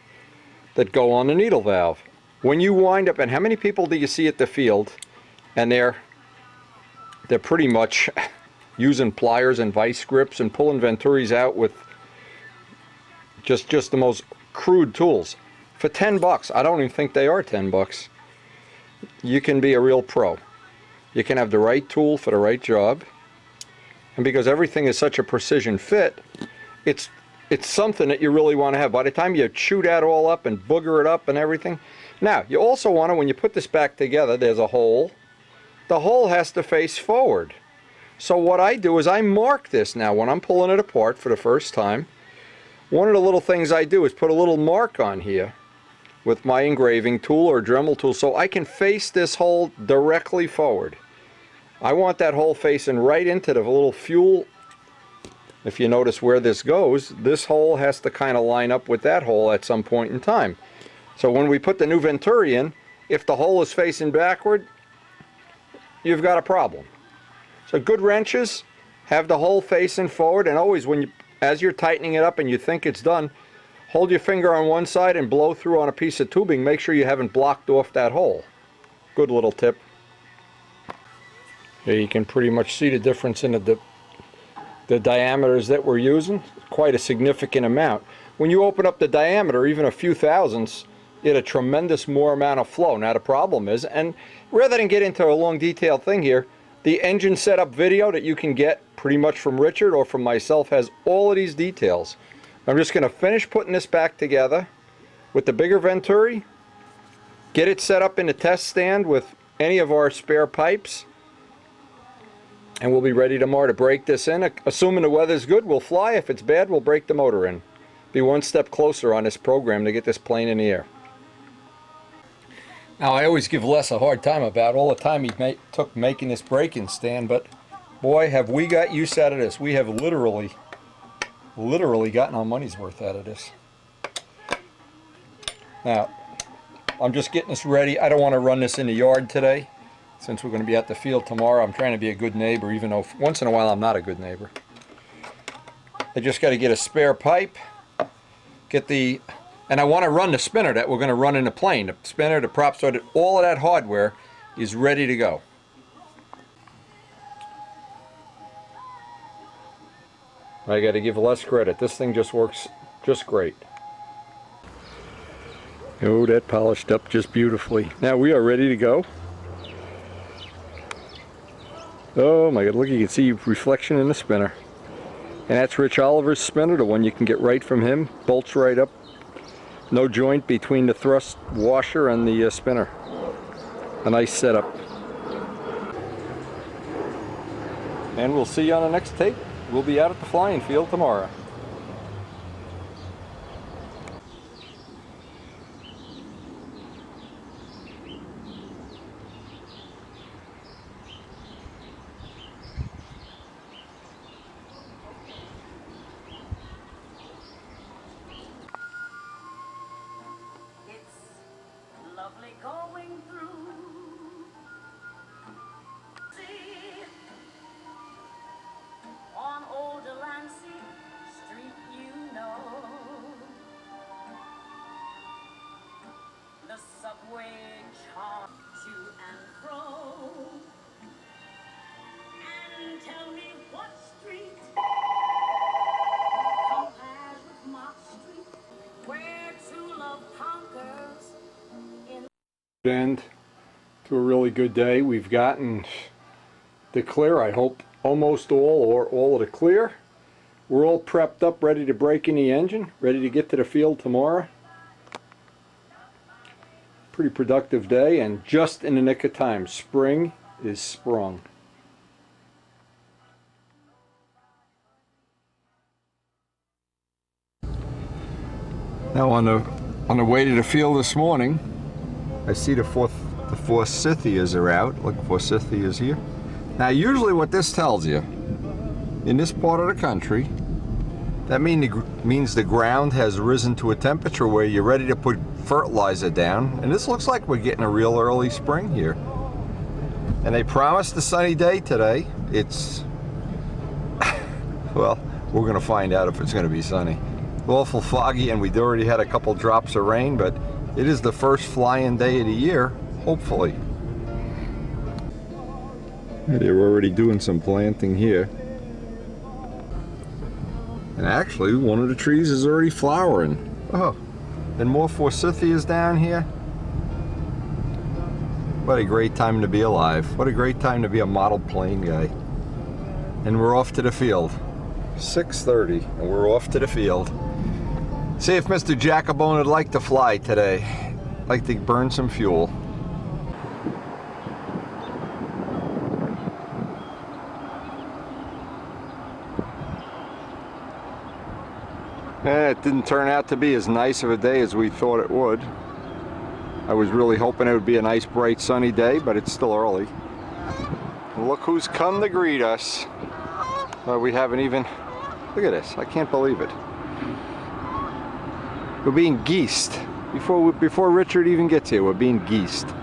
that go on the needle valve. When you wind up, and how many people do you see at the field, and they're pretty much using pliers and vice grips and pulling venturis out with just the most crude tools. For 10 bucks, I don't even think they are 10 bucks. You can be a real pro. You can have the right tool for the right job. And because everything is such a precision fit, it's something that you really want to have. By the time you chew that all up and booger it up and everything. Now, you also want to, when you put this back together, there's a hole. The hole has to face forward. So what I do is I mark this now when I'm pulling it apart for the first time. One of the little things I do is put a little mark on here with my engraving tool or Dremel tool so I can face this hole directly forward. I want that hole facing right into the little fuel. If you notice where this goes, this hole has to kind of line up with that hole at some point in time. So when we put the new venturi in, if the hole is facing backward, you've got a problem. So good wrenches have the hole facing forward, and always as you're tightening it up and you think it's done, hold your finger on one side and blow through on a piece of tubing. Make sure you haven't blocked off that hole. Good little tip. Here you can pretty much see the difference in the diameters that we're using. Quite a significant amount. When you open up the diameter, even a few thousandths, you get a tremendous more amount of flow. Now the problem is, and rather than get into a long detailed thing here, The engine setup video that you can get pretty much from Richard or from myself has all of these details. I'm just going to finish putting this back together with the bigger Venturi, get it set up in the test stand with any of our spare pipes, and we'll be ready tomorrow to break this in. Assuming the weather's good, we'll fly. If it's bad, we'll break the motor in. Be one step closer on this program to get this plane in the air. Now, I always give Les a hard time about all the time he took making this break-in stand, but boy, have we got use out of this. We have literally gotten our money's worth out of this. Now, I'm just getting this ready. I don't want to run this in the yard today, since we're going to be at the field tomorrow. I'm trying to be a good neighbor, even though once in a while I'm not a good neighbor. I just got to get a spare pipe, and I want to run the spinner that we're going to run in the plane. The spinner, the prop, so that all of that hardware is ready to go. I got to give Les credit. This thing just works just great. Oh, that polished up just beautifully. Now we are ready to go. Oh my God, look, you can see reflection in the spinner. And that's Rich Oliver's spinner, the one you can get right from him. Bolts right up. No joint between the thrust washer and the spinner. A nice setup. And we'll see you on the next tape. We'll be out at the flying field tomorrow. Lovely going through. See, on old Delancey Street, you know, the subway charm to and fro. And tell me what street compares with Mott Street, where true love conquers. End to a really good day. We've gotten the clear, I hope almost all or all of the clear. We're all prepped up, ready to break in the engine, ready to get to the field tomorrow. Pretty productive day, and just in the nick of time. Spring is sprung. Now on the way to the field this morning, I see the forsythias are out. Look, forsythias here. Now usually what this tells you, in this part of the country, that means the ground has risen to a temperature where you're ready to put fertilizer down. And this looks like we're getting a real early spring here. And they promised a sunny day today. It's, well, we're gonna find out if it's gonna be sunny. Awful foggy, and we'd already had a couple drops of rain, but it is the first flying day of the year, hopefully. They're already doing some planting here. And actually, one of the trees is already flowering. Oh, and more forsythias down here. What a great time to be alive. What a great time to be a model plane guy. And we're off to the field. 6:30, and we're off to the field. See if Mr. Jacobone would like to fly today. Like to burn some fuel. It didn't turn out to be as nice of a day as we thought it would. I was really hoping it would be a nice, bright, sunny day, but it's still early. Look who's come to greet us. We haven't even... Look at this. I can't believe it. We're being geesed. Before Richard even gets here, we're being geesed.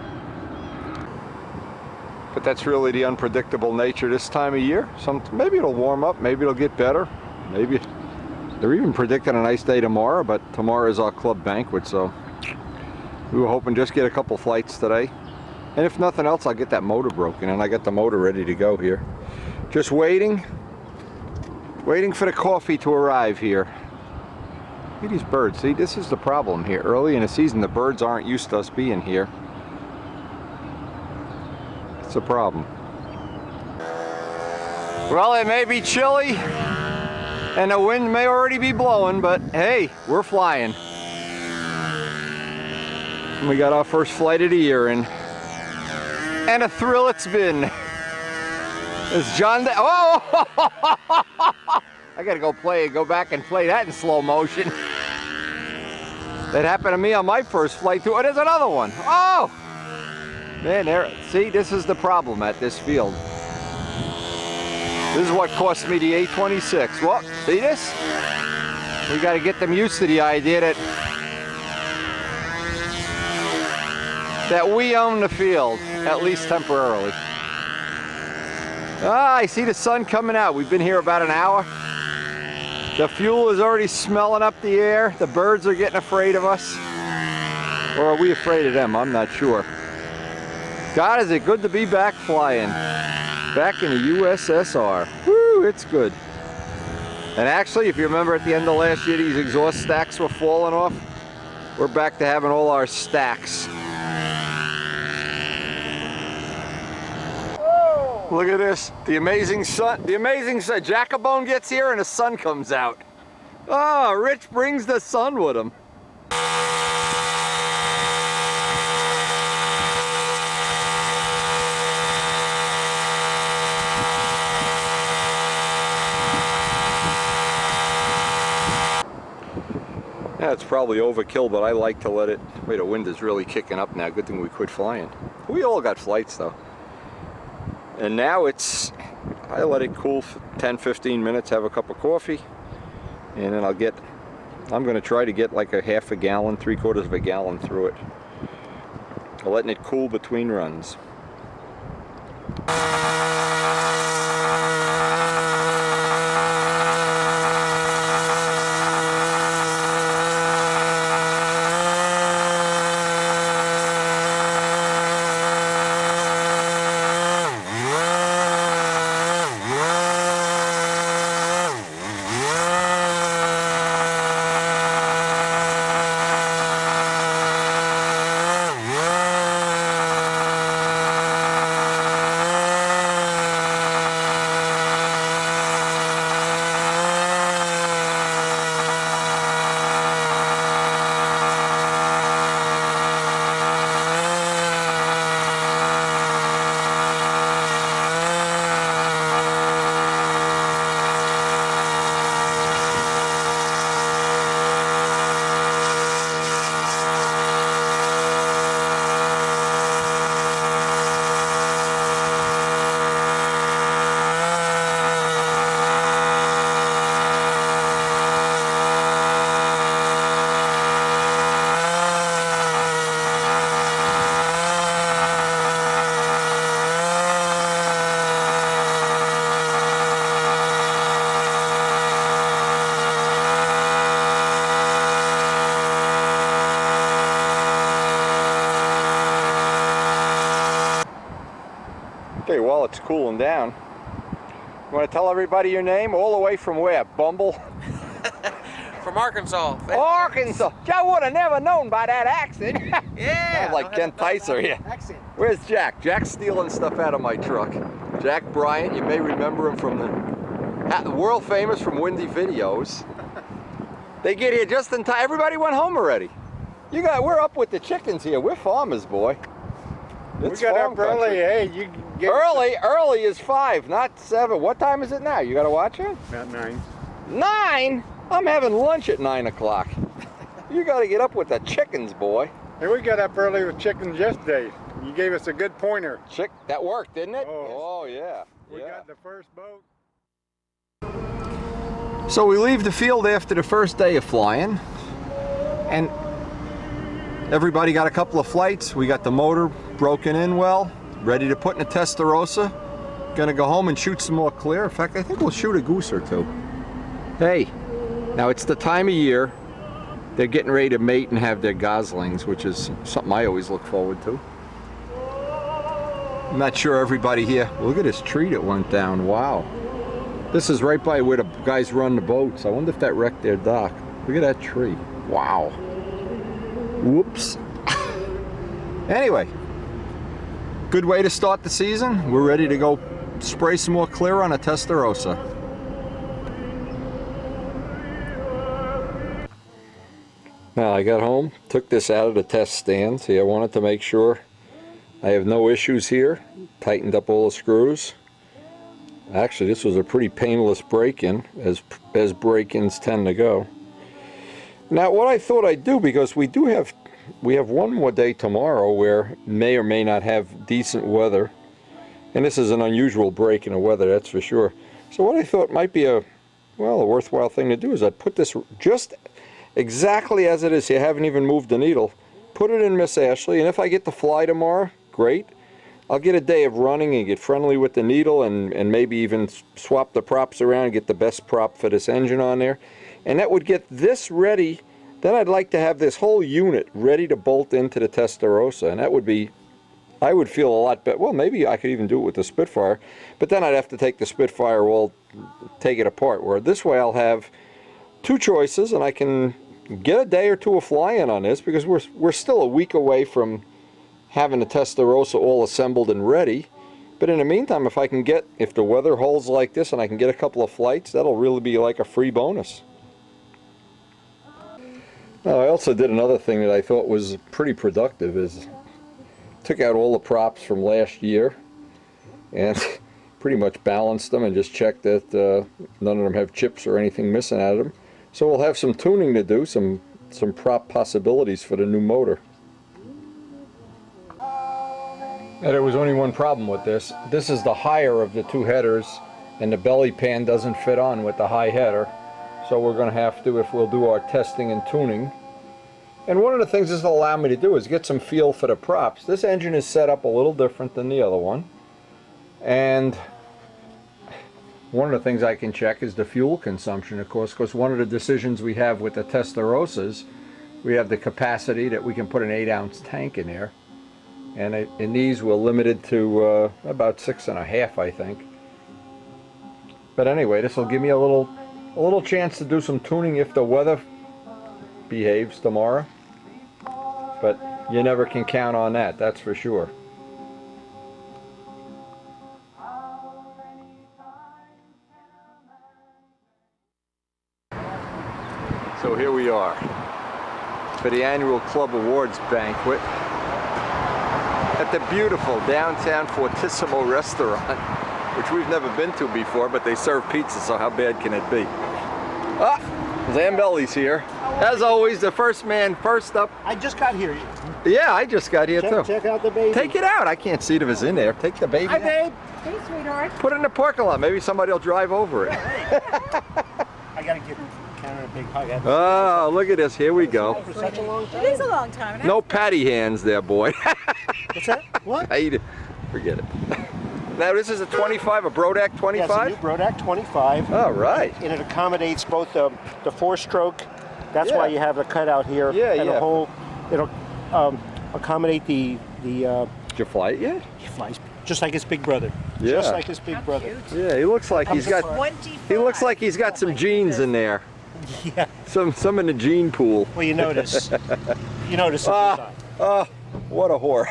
But that's really the unpredictable nature this time of year. Maybe it'll warm up, maybe it'll get better. Maybe they're even predicting a nice day tomorrow, but tomorrow is our club banquet, so we were hoping just get a couple flights today. And if nothing else, I'll get that motor broken, and I got the motor ready to go here. Just waiting for the coffee to arrive here. Look at these birds. See, this is the problem here. Early in the season, the birds aren't used to us being here. It's a problem. Well, it may be chilly and the wind may already be blowing, but hey, we're flying. We got our first flight of the year in. And a thrill it's been. It's John. Oh! I gotta go back and play that in slow motion. That happened to me on my first flight through. Oh, there's another one. Oh! Man, there. See, this is the problem at this field. This is what cost me the A26. Well, see this? We got to get them used to the idea that we own the field, at least temporarily. Ah, I see the sun coming out. We've been here about an hour. The fuel is already smelling up the air. The birds are getting afraid of us. Or are we afraid of them? I'm not sure. God, is it good to be back flying. Back in the USSR. Woo, it's good. And actually, if you remember at the end of last year, these exhaust stacks were falling off. We're back to having all our stacks. Look at this. The amazing sun. Jacobone gets here and the sun comes out. Oh, Rich brings the sun with him. Yeah, it's probably overkill, but I like to let it. Wait, the wind is really kicking up now. Good thing we quit flying. We all got flights though. And now I let it cool for 10-15 minutes, have a cup of coffee, and then I'm going to try to get like a half a gallon, 3/4 of a gallon through it. Letting it cool between runs. Okay, while it's cooling down, you want to tell everybody your name? All the way from where? Bumble? From Arkansas. Arkansas! I would have never known by that accent. Yeah! Sounds like Ken Tyser here. Accent. Where's Jack? Jack's stealing stuff out of my truck. Jack Bryant, you may remember him from the world famous from Windy Videos. They get here just in time. Everybody went home already. We're up with the chickens here. We're farmers, boy. It's We got farm up early. country. Hey, you get Early is 5, not 7. What time is it now? You gotta watch it? about 9. 9? I'm having lunch at 9 o'clock. You gotta get up with the chickens, boy. Hey, we got up early with chickens yesterday. You gave us a good pointer. That worked, didn't it? Oh. Oh yeah. We Yeah. got the first boat. So we leave the field after the first day of flying, and everybody got a couple of flights. We got the motor broken in well, ready to put in a Testarossa. Gonna go home and shoot some more clear. In fact, I think we'll shoot a goose or two. Hey, now it's the time of year. They're getting ready to mate and have their goslings, which is something I always look forward to. I'm not sure everybody here. Look at this tree that went down. Wow. This is right by where the guys run the boats. I wonder if that wrecked their dock. Look at that tree. Wow. Whoops. Anyway, good way to start the season. We're ready to go spray some more clear on a Testarossa. Now I got home, took this out of the test stand. See, I wanted to make sure I have no issues here. Tightened up all the screws. Actually, this was a pretty painless break-in, as break-ins tend to go. Now, what I thought I'd do, because we have one more day tomorrow where may or may not have decent weather, and this is an unusual break in the weather, that's for sure. So what I thought might be a worthwhile thing to do is I'd put this just exactly as it is. You haven't even moved the needle. Put it in Miss Ashley, and if I get to fly tomorrow, great. I'll get a day of running and get friendly with the needle and maybe even swap the props around and get the best prop for this engine on there. And that would get this ready. Then I'd like to have this whole unit ready to bolt into the Testarossa, and that would be, I would feel a lot better. Well, maybe I could even do it with the Spitfire, but then I'd have to take the Spitfire, take it apart. Where this way I'll have two choices, and I can get a day or two of flying on this, because we're still a week away from having the Testarossa all assembled and ready. But in the meantime, if the weather holds like this and I can get a couple of flights, that'll really be like a free bonus. Now, I also did another thing that I thought was pretty productive, is took out all the props from last year and pretty much balanced them and just checked that none of them have chips or anything missing out of them. So we'll have some tuning to do, some prop possibilities for the new motor. Now, there was only one problem with this. This is the higher of the two headers, and the belly pan doesn't fit on with the high header. So we're going to have to, if we'll do our testing and tuning. And one of the things this will allow me to do is get some feel for the props. This engine is set up a little different than the other one. And one of the things I can check is the fuel consumption, of course, because one of the decisions we have with the Testarossas, we have the capacity that we can put an 8-ounce tank in there. And in these we're limited to about 6.5, I think. But anyway, this will give me a little chance to do some tuning if the weather behaves tomorrow. But you never can count on that, that's for sure. So here we are for the annual Club Awards banquet at the beautiful downtown Fortissimo restaurant, which we've never been to before, but they serve pizza, so how bad can it be? Ah, Zambelli's here. As always, the first man first up. I just got here. Yeah, I just got here too. Check out the baby. Take it out. I can't see it if it's in there. Take the baby Hi, out. babe. Hey, sweetheart. Put it in the parking lot. Maybe somebody will drive over it. I gotta give Karen a big hug. Oh, look at this. Here we go. For such a long time. It is a long time. No patty hands there, boy. What's that? What? How you do? Forget it. Now this is a 25, a Brodak 25? Yeah, it's a new Brodak 25. All right. And it accommodates both the 4-stroke. That's Yeah. why you have the cutout here. Yeah, and yeah. the whole, it'll accommodate the Did you fly it yet? he flies just like his big brother. Yeah. Just like his big brother. Yeah, he looks like he's got. 25. He looks like he's got some genes in there. Yeah. Some in the gene pool. Well, you notice. You notice the design. Oh, what a whore.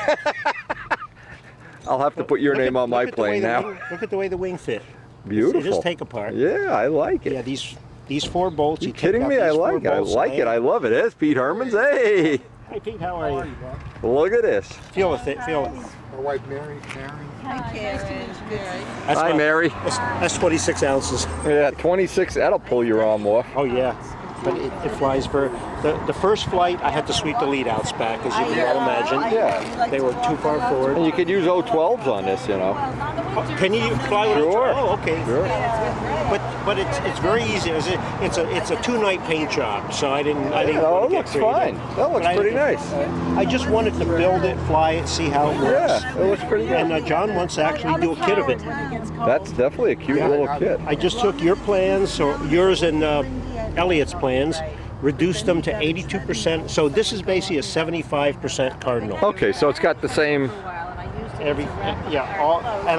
I'll have to put your name on my plane now. Look at the way the wing fit. Beautiful. It is take apart. Yeah, I like it. Yeah, these 4 bolts. You take kidding out me? I these 4 like it. I bolts, like it. I love it. There's Pete Herman's. Hey, Hi Pete, how are you? look at this. Feel with it. Feel it. My wife Mary. Hi, Karen. That's Hi, about- Mary. That's 26 ounces. Yeah, 26. That'll pull your arm off. Oh yeah, but it flies for the first flight. I had to sweep the lead outs back, as you can well imagine. Yeah. They were too far And forward. you could use 012s on this, you know. Can you fly with Sure. it? Oh, okay. Sure. But it's very easy. It's a 2-night paint job, so I didn't Oh, want it to get looks crazy. fine. That looks But I- pretty nice. I just wanted to build it, fly it, see how it works. Yeah, it looks pretty good. And John wants to actually do a kit of it. That's definitely a cute little kit. I just took your plans, or yours and Elliot's plans, reduced them to 82%. So this is basically a 75% Cardinal. Okay, so it's got the same And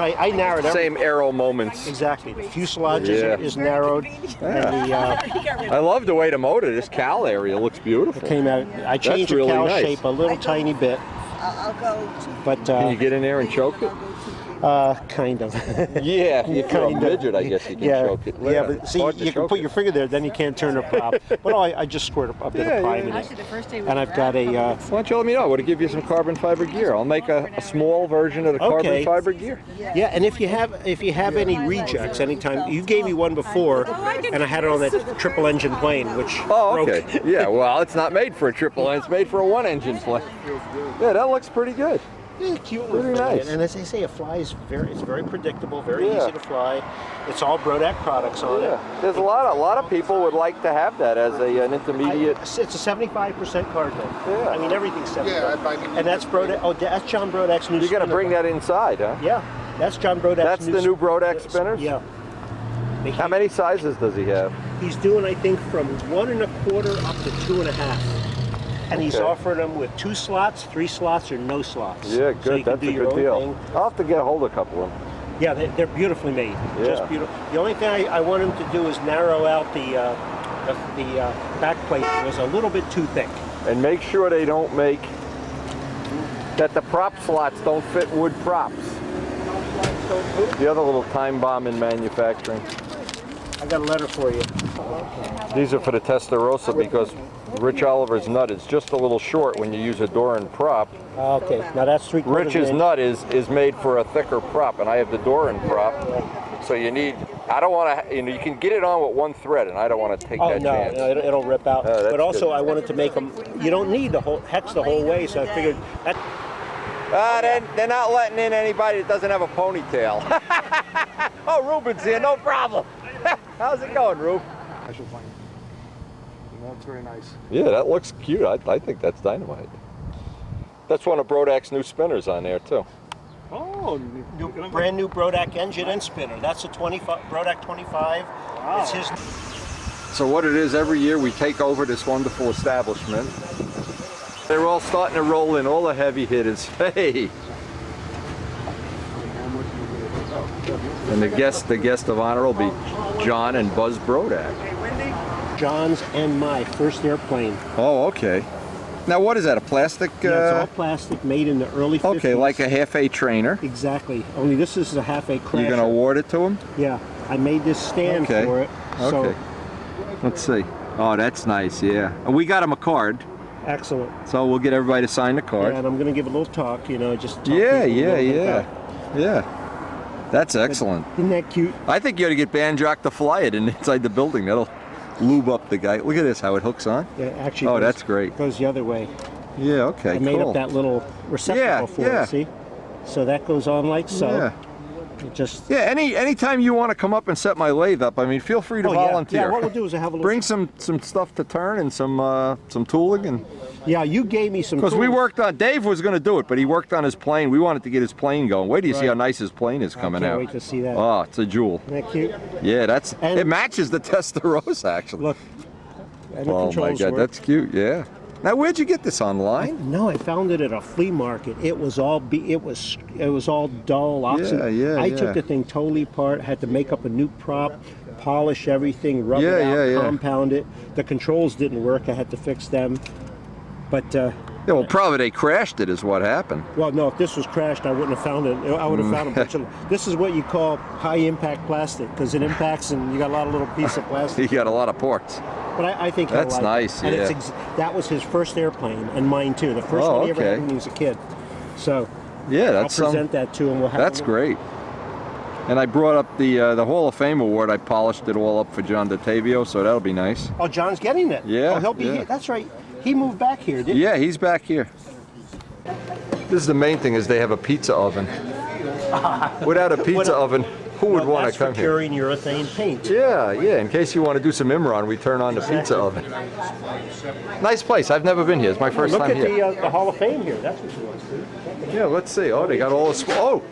I narrowed everything. same aero moments. Exactly. The fuselage Yeah. is narrowed, and I love the way the motor, this cowl area looks beautiful. came out. I changed the really cowl nice. shape a little tiny bit, I'll go to but Can you get in there and choke it? Kind of. Yeah, if you're a Kind of. midget, I guess you can choke it. Yeah, but see, hard to you can choke put it. your finger there, then you can't turn the prop. But no, I just squirt a bit Yeah, of prime yeah. in it. Actually, the first day we And were I've got there, a, Why don't you let me know? I want to give you some carbon fiber gear. I'll make a small version of the carbon Okay. fiber gear. yeah, and if you have any rejects, anytime you gave me one before, and I had it on that triple engine plane, which Oh, broke. okay. Yeah, well, it's not made for a triple engine. It's made for a one-engine plane. Yeah, that looks pretty good. Yeah, cute Pretty little thing. nice. And as they say, it flies it's very predictable, very Yeah. easy to fly. It's all Brodak products on it. Yeah, there's a lot of people would like to have that as an intermediate. It's a 75% cardinal. Yeah. I mean, everything's 75. Yeah, I mean, and that's Brodak. Oh, that's John Brodak's new. You're gonna spinner. bring that inside, huh? Yeah, that's John Brodak's. That's the new Brodak spinners? Yeah. How many sizes does he have? He's doing, I think, from 1 1/4 up to 2 1/2. And he's Okay. offering them with 2 slots, 3 slots, or no slots. Yeah, So good. you can That's do a your good own deal. thing. I'll have to get a hold of a couple of them. Yeah, they're beautifully made. Yeah. Just beautiful. The only thing I want him to do is narrow out the back plate. It was a little bit too thick. And make sure they don't make that the prop slots don't fit wood props. The other little time bomb in manufacturing. I got a letter for you. These are for the Testarossa because Rich Oliver's nut is just a little short when you use a door and prop. Okay, now that's 3/4 Rich's inch. nut is made for a thicker prop, and I have the door and prop. So you need, I don't want to, you can get it on with one thread, and I don't want to take Oh that no, chance. no, it'll rip out. Oh, that's but also, good. I wanted to make them. You don't need the whole hex the whole way, so I figured that. They're not letting in anybody that doesn't have a ponytail. Oh, Ruben's here, no problem. How's it going, Rube? Special plane. That's very nice. Yeah, that looks cute. I think that's dynamite. That's one of Brodak's new spinners on there, too. Oh, Brand new Brodak engine and spinner. That's a 25 Brodak 25. Wow. It's his. So what it is, every year we take over this wonderful establishment. They're all starting to roll in, all the heavy hitters. Hey! And the guest of honor will be John and Buzz Brodak. John's and my first airplane. Oh, okay. Now what is that, a plastic? Yeah, it's all plastic, made in the early 50s. Okay, like a half-A trainer. Exactly. Only this is a half-A crasher. You're going to award it to him? Yeah, I made this stand Okay. for it. So, Okay. Let's see. Oh, that's nice, yeah. And we got him a card, excellent. so we'll get everybody to sign the card. Yeah, and I'm going to give a little talk, just talk Yeah, people a yeah, little bit yeah. about- Yeah. That's excellent. Isn't that cute? I think you ought to get Banjock to fly it inside the building. That'll lube up the guy. Look at this, how it hooks on. Yeah, actually. Oh, goes- that's great. Goes the other way. Yeah, okay, I made cool. up that little receptacle for yeah. it. See, so that goes on like so. Yeah. It just. Yeah, anytime you want to come up and set my lathe up, I mean, feel free to Oh, yeah. volunteer. Yeah. What we'll do is I have a little. Bring some stuff to turn and some tooling, and Yeah, you gave me some. because we tools. worked on, Dave was going to do it, but he worked on his plane. We wanted to get his plane going. Wait till you see Right. how nice his plane is coming can't out. wait to see that. Oh, it's a jewel. Isn't that cute? Yeah, And- it matches the Testarossa actually. Look. And the Oh my controls God, work. that's cute. Yeah. Now, where'd you get this online? No, I found it at a flea market. It was all it was all dull. Yeah, yeah, I yeah. took the thing totally apart. Had to make up a new prop, polish everything, rub it Yeah, out, yeah, yeah. compound it. The controls didn't work. I had to fix them. But Yeah, well, probably they crashed it is what happened. well, no, if this was crashed, I wouldn't have found it. I would have found a bunch of. This is what you call high impact plastic because it impacts and you got a lot of little pieces of He plastic. got a lot of ports. But I think he'll That's like it. nice, And yeah. that was his first airplane and mine too. The first Oh, one he ever had okay. when he was a kid. So Yeah, I'll that's present that to him. We'll have That's a- great. And I brought up the Hall of Fame award. I polished it all up for John DeTavio, so that'll be nice. Oh, John's getting it. Yeah, Oh, he'll be yeah. here. That's right. He moved back here, didn't Yeah, he's back here. This is the main thing is they have a pizza oven. Without a pizza oven, who would Well, want that's to come for here? curing urethane paint. Yeah, yeah. In case you want to do some Imran, we turn on the pizza oven. Nice place. I've never been here. It's my first Look time at here. the Hall of Fame here. That's what you want to see. Yeah, let's see. Oh, they got all the. Oh,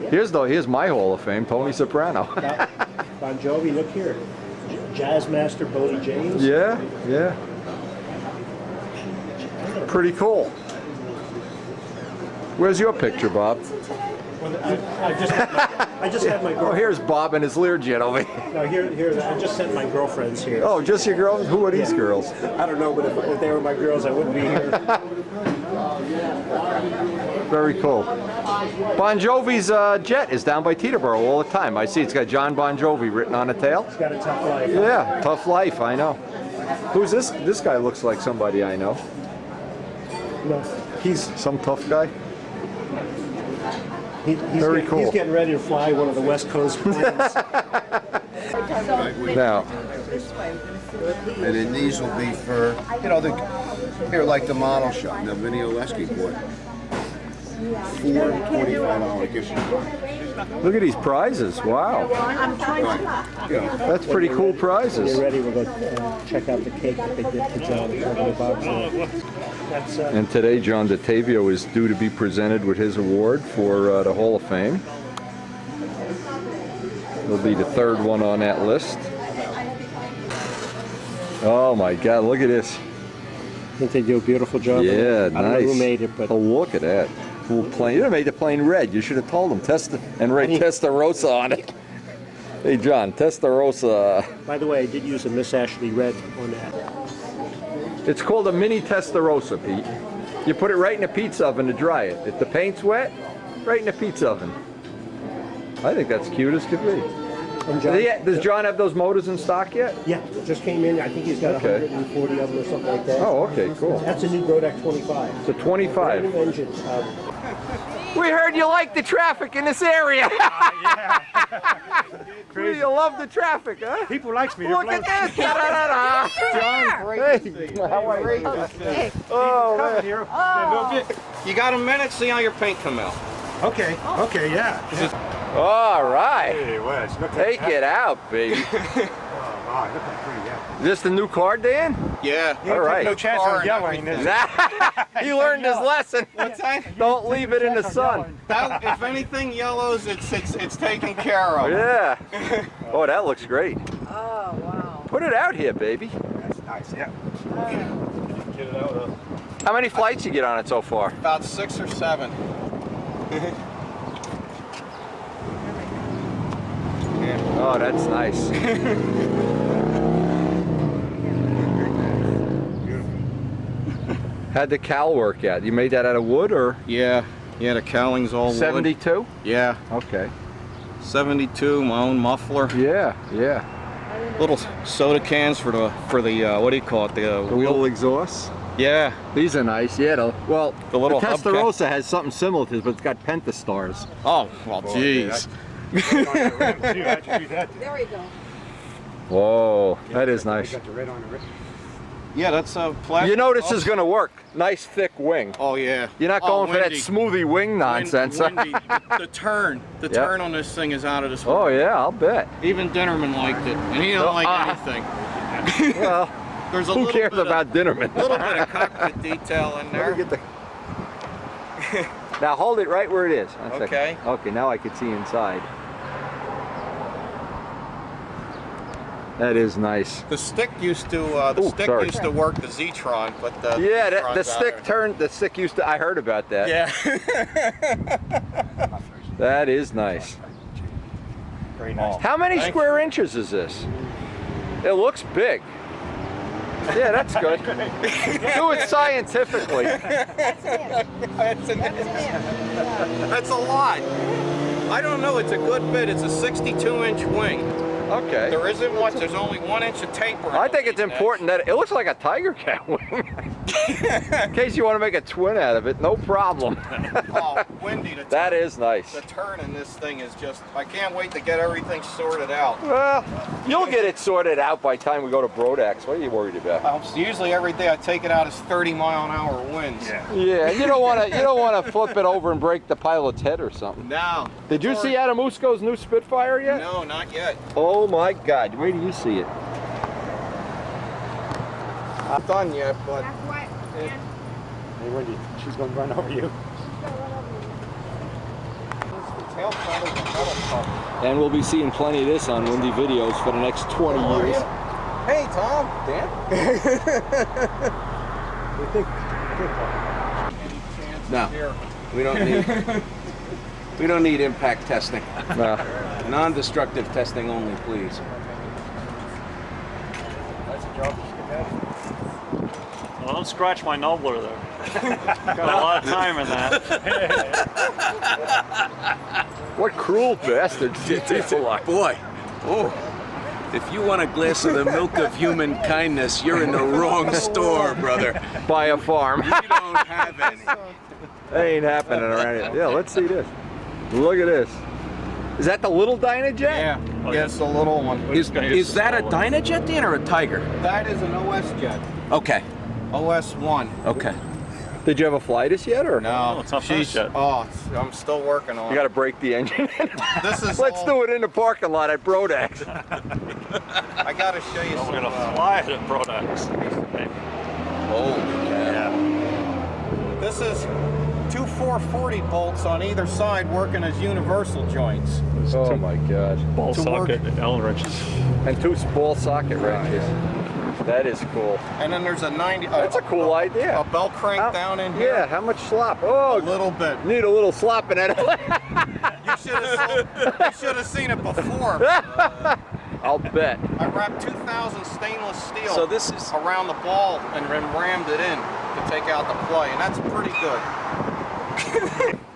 here's my Hall of Fame, Tony Soprano. Bon Jovi, look here. Jazz master Bodie James. Yeah, yeah. Pretty cool. Where's your picture, Bob? Well, I just had my Oh, girl. here's Bob and his Learjet over here. No, here. I just sent my girlfriends here. Oh, just your girls? Who are these girls? I don't know, but if they were my girls, I wouldn't be here. Very cool. Bon Jovi's jet is down by Teterboro all the time. I see it's got John Bon Jovi written on the tail. It's got a tough life. Yeah, tough life, I know. Who's this? This guy looks like somebody I know. No, He's some tough guy. Very cool. He's getting ready to fly one of the West Coast planes. Now, And then these will be for, you know, here like the model shop. Now Vinny Oleski bought 4 $25 gift cards. look at these prizes. Wow. That's pretty cool prizes. Get ready, we're going to check out the cake that they did for John. That's, And today, John DeTavio is due to be presented with his award for the Hall of Fame. It'll be the third one on that list. Oh my God, look at this. I think they do a beautiful job. Yeah, I don't nice. know who made it, but Oh, look at that. Cool plane. You made the plane red. You should have told him. And write Testarossa on it. Hey, John, Testarossa. by the way, I did use a Miss Ashley red on that. It's called a mini Testarossa, Pete. You put it right in the pizza oven to dry it. If the paint's wet, right in the pizza oven. I think that's cute as could be. And John, Does John have those motors in stock yet? yeah, it just came in. I think he's got Okay. 140 of them or something like that. Oh, okay, cool. That's a new Brodak 25. It's a 25. Brand new engine. We heard you like the traffic in this area. You love the traffic, huh? People like me. Look at this. Da-da-da-da. John, great. How are you? Oh, man. You got a minute? See how your paint come out. Okay, yeah. All right. Hey, Wes, look at Take that. it out, baby. Oh, wow, look how pretty, yeah. Is this the new car, Dan? Yeah. All right. No chance Car of and yelling. everything. He learned his lesson. What's that? Don't leave it in the sun. If anything yellows, it's taken care of. Yeah. Oh, that looks great. Oh, wow. Put it out here, baby. That's nice, yeah. Get it out. How many flights you get on it so far? About 6 or 7. Oh, that's nice. How'd the cowl work out? You made that out of wood or Yeah. Yeah, the cowling's all wood. 72? Yeah. Okay. 72, my own muffler. Yeah, yeah. Little soda cans for the what do you call it? The The wheel. little exhausts. Yeah. These are nice. Yeah, the little hubcap. Testarossa has something similar to this, but it's got pentastars. Oh, well, jeez. There we go. Whoa, that is nice. Got the red on the wrist. Yeah, that's a plastic. You know this is going to work. Nice thick wing. Oh yeah. You're not going for that windy. smoothie wing nonsense. Windy. The turn Yep. on this thing is out of this Oh world. yeah, I'll bet. Even Dinnerman liked it, and he don't like anything. Well, There's a who little cares bit about Dinnerman? A little bit of cockpit detail in Let there. me get the... Now hold it right where it is. One second. Okay. Okay, now I can see inside. That is nice. The stick used to sorry. used to work the Zetron, but the Yeah, the Zetron's out stick there. turned. The stick used to. I heard about that. Yeah. That is nice. Very nice. How many Thanks. square inches is this? It looks big. Yeah, that's good. Do it scientifically. That's a lot. I don't know. It's a good bit. It's a 62-inch wing. Okay. There isn't much. There's only 1 inch of taper. I think it's underneath important that it looks like a tiger cat wing. In case you want to make a twin out of it, no problem. Oh, windy. That is nice. The turn in this thing is just. I can't wait to get everything sorted out. Well, you'll get it sorted out by the time we go to Brodak's. What are you worried about? Usually every day I take it out as 30-mile-an-hour winds. Yeah. Yeah, and you don't want to flip it over and break the pilot's head or something. No. Did you see Adamusco's new Spitfire yet? No, not yet. Oh my God! Where do you see it? Not done yet, but Hey, Wendy, she's going to run over you. the tail feathers and metal cover. And we'll be seeing plenty of this on Windy Videos for the next 20 years. Hey, Tom. Dan. No, we don't need impact testing. No. Non-destructive testing only, please. Uh-huh. Don't scratch my Nobler there. Got a lot of time in that. What cruel bastards these people are. Boy, oh, if you want a glass of the milk of human kindness, you're in the wrong store, brother. By a farm. You don't have any. They ain't happening around here. Yeah, let's see this. Look at this. Is that the little Dynajet? Yeah, Yes, the little one. Is that a Dynajet, Dan, or a Tiger? That is an OS jet. Okay, OS 1. okay. Did you ever fly this yet, or? No, it's not finished yet. Oh, I'm still working on You got to break the engine. This is Let's all- do it in the parking lot at Brodax. I got to show you We're some. gonna fly it at Brodax. This is two 440 bolts on either side working as universal joints. Oh my God. Ball To work. socket Allen wrenches. And 2 ball socket wrenches. That is cool. And then there's a 90. That's a cool idea. A belt crank down in here. Yeah, how much slop? A Oh, little bit. need a little slop in it. You should have seen it before. I'll bet. I wrapped 2,000 stainless steel So this is- around the ball and then rammed it in to take out the play, and that's pretty good.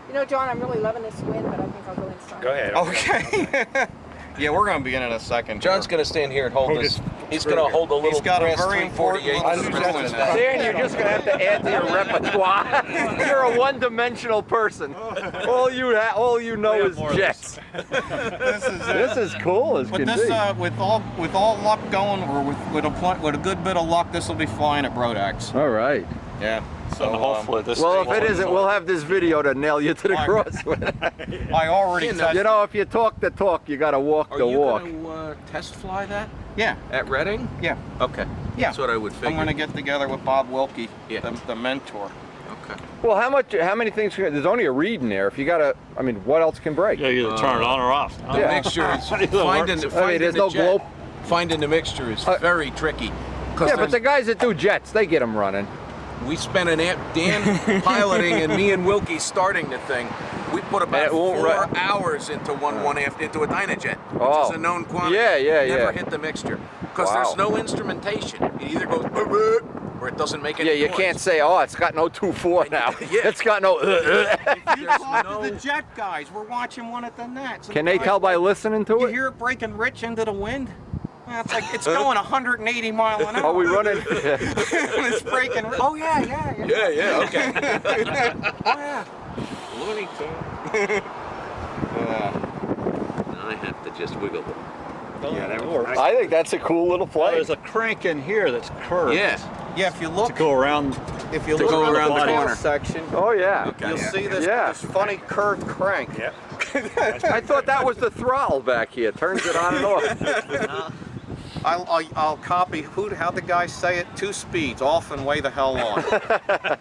You know, John, I'm really loving this wind, but I think I'll go inside. Go ahead. Okay. Yeah, we're going to begin in a second. John's going to stand here and hold this. He's going to hold a little He's got a brass very important 348. little screw in that. Dan, you're just gonna have to add to your repertoire. You're a one-dimensional person. All you know is jets. This is cool as But can this, be. with all luck going, or with a good bit of luck, this will be flying at Brodax. All right. Yeah. So And hopefully this Well, thing if it will- isn't, we'll have this video to nail you to the Fine. cross with. I already tested. You know, if you talk the talk, you gotta walk Are the you walk. going to test fly that Yeah. at Reading? Yeah. Okay. Yeah. That's what I would figure. I'm going to get together with Bob Wilkie, Yeah. the mentor. Okay. Well, how many things? There's only a reed in there. If you gotta, I mean, what else can break? Yeah, you either turn it on or off. The Yeah. mixture is Either finding, works. finding there's the no jet, glow- finding the mixture is very tricky. 'Cause Yeah, but there's- the guys that do jets, they get them running. we spent Dan piloting and me and Wilkie starting the thing. We put about And it won't 4 run. hours into into a Dynajet, which Oh. is a known quantity. Yeah, yeah, Never yeah. hit the mixture because Wow. there's no instrumentation. It either goes or it doesn't make any Yeah, you noise. can't say, oh, it's got no 2.4 now. Yeah. It's got no. You There's talk no- to the jet guys. We're watching one at the nets. Can they tell by listening to You it? hear it breaking rich into the wind? It's like it's going 180 mile an hour. Are we running? It's breaking. Oh yeah. Yeah, okay. Oh yeah. Looney Tune. I have to just wiggle it. Yeah, that works. I think that's a cool little Well, play. there's a crank in here that's curved. Yeah. Yeah. If you look, To go around. if you to look go at around the tail corner. section, Oh yeah. Okay. you'll see this, Yeah. this funny curved crank. Yep. I thought that was the throttle back here. Turns it on and off. I'll copy how the guys say it. 2 speeds, off and way the hell on.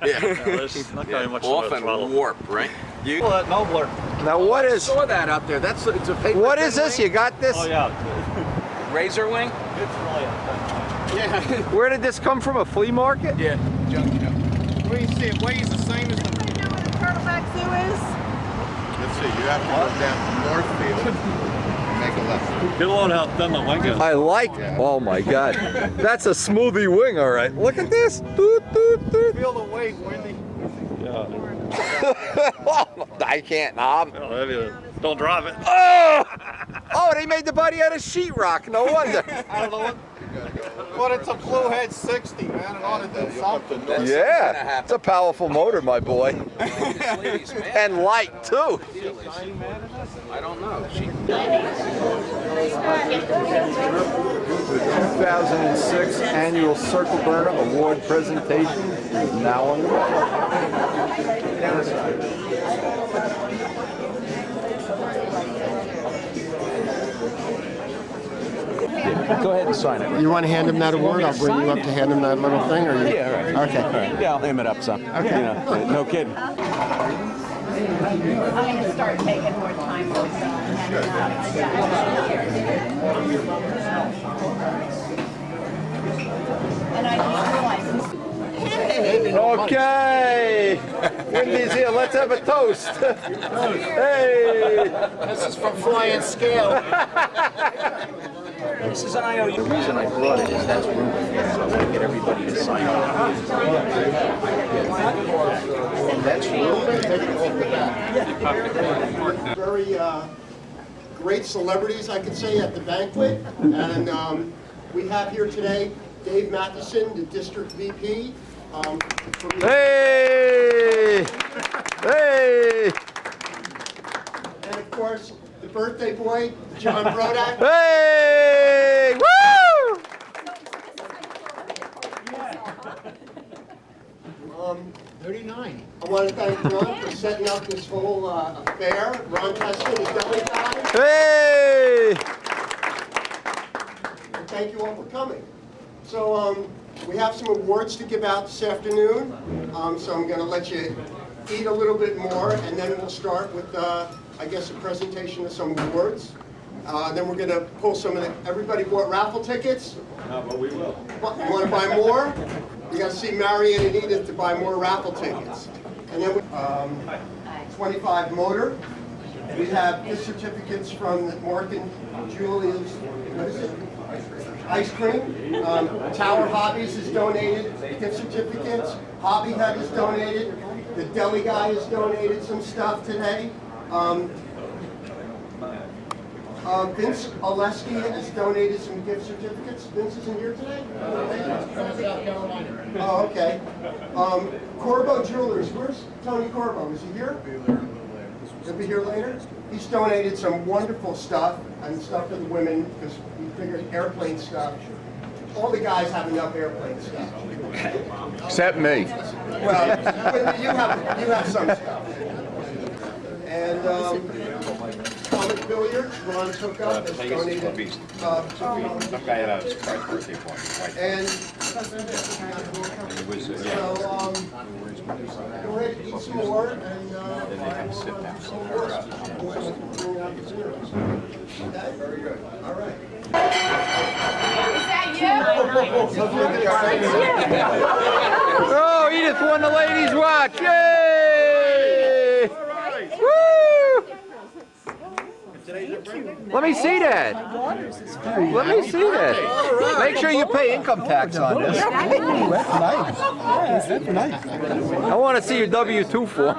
Yeah. There's not very much Off of a and throttle. warp, right? Pull that Nobler. Now what is? Saw that out there. It's a paper. What is this? You got this? Oh yeah. Razor wing? It's really a Where did this come from? A flea market? Yeah. What do you see? It weighs the same as the. Anybody know what a turtleback zoo is? Let's see, you have to go down Northfield and make a left. Get alone how thin the wing is. I like. Oh my God, that's a smoothie wing. All right, look at this. Doot, doot, doot. Feel the weight, Wendy. Yeah. I can't knob. Don't drop it. Oh, they made the body out of sheetrock. No wonder. But it's a Bluehead 60, man. It ought to do something. Yeah, it's a powerful motor, my boy, and light too. I don't know. 2006 annual Circle Burner Award presentation is now underway. Go ahead and sign it. You want to hand him that award? I'll bring you up to hand him that little thing, or you? Yeah, right. Okay. All right. Yeah, I'll ham it up some. Okay. You know, no kidding. I'm going to start taking more time and I just realized Okay. Wendy's here. Let's have a toast. Hey. This is from Flying Scale. This is an IOU. The reason I brought it is that's room. I want to get everybody to sign it. That's Very great celebrities, I could say, at the banquet. And we have here today Dave Matheson, the district VP. Hey! Hey! And of course, the birthday boy, John Brodak. Hey! Woo! 39. I want to thank Ron for setting up this whole affair. Ron Teston, the deli guy. Hey! And thank you all for coming. So we have some awards to give out this afternoon. So I'm going to let you eat a little bit more, and then we'll start with, I guess, a presentation of some awards. Then we're going to pull some of the, everybody bought raffle tickets? No, but we will. You want to buy more? You got to see Marion and Edith to buy more raffle tickets. And then 25 motor. We have gift certificates from Mark and Julia's, what is it? Ice cream. Tower Hobbies has donated gift certificates. Hobby Hut has donated. The deli guy has donated some stuff today. Vince Oleski has donated some gift certificates. Vince isn't here today? Oh, okay. Corbo Jewelers, where's Tony Corbo? Is he here? He'll be here later. He's donated some wonderful stuff and stuff for the women because we figured airplane stuff. All the guys have enough airplane stuff. Except me. Well, you have some stuff. And Comic Billiards, Ron's hookup has donated Some guy had a surprise birthday party. and It was, so, go ahead, eat some more, and then they had to sit down. Okay, very good. All right. Oh, Edith won the ladies' watch! Yay! Woo! Let me see that. Let me see that. Make sure you pay income tax on this. I want to see your W-2 form.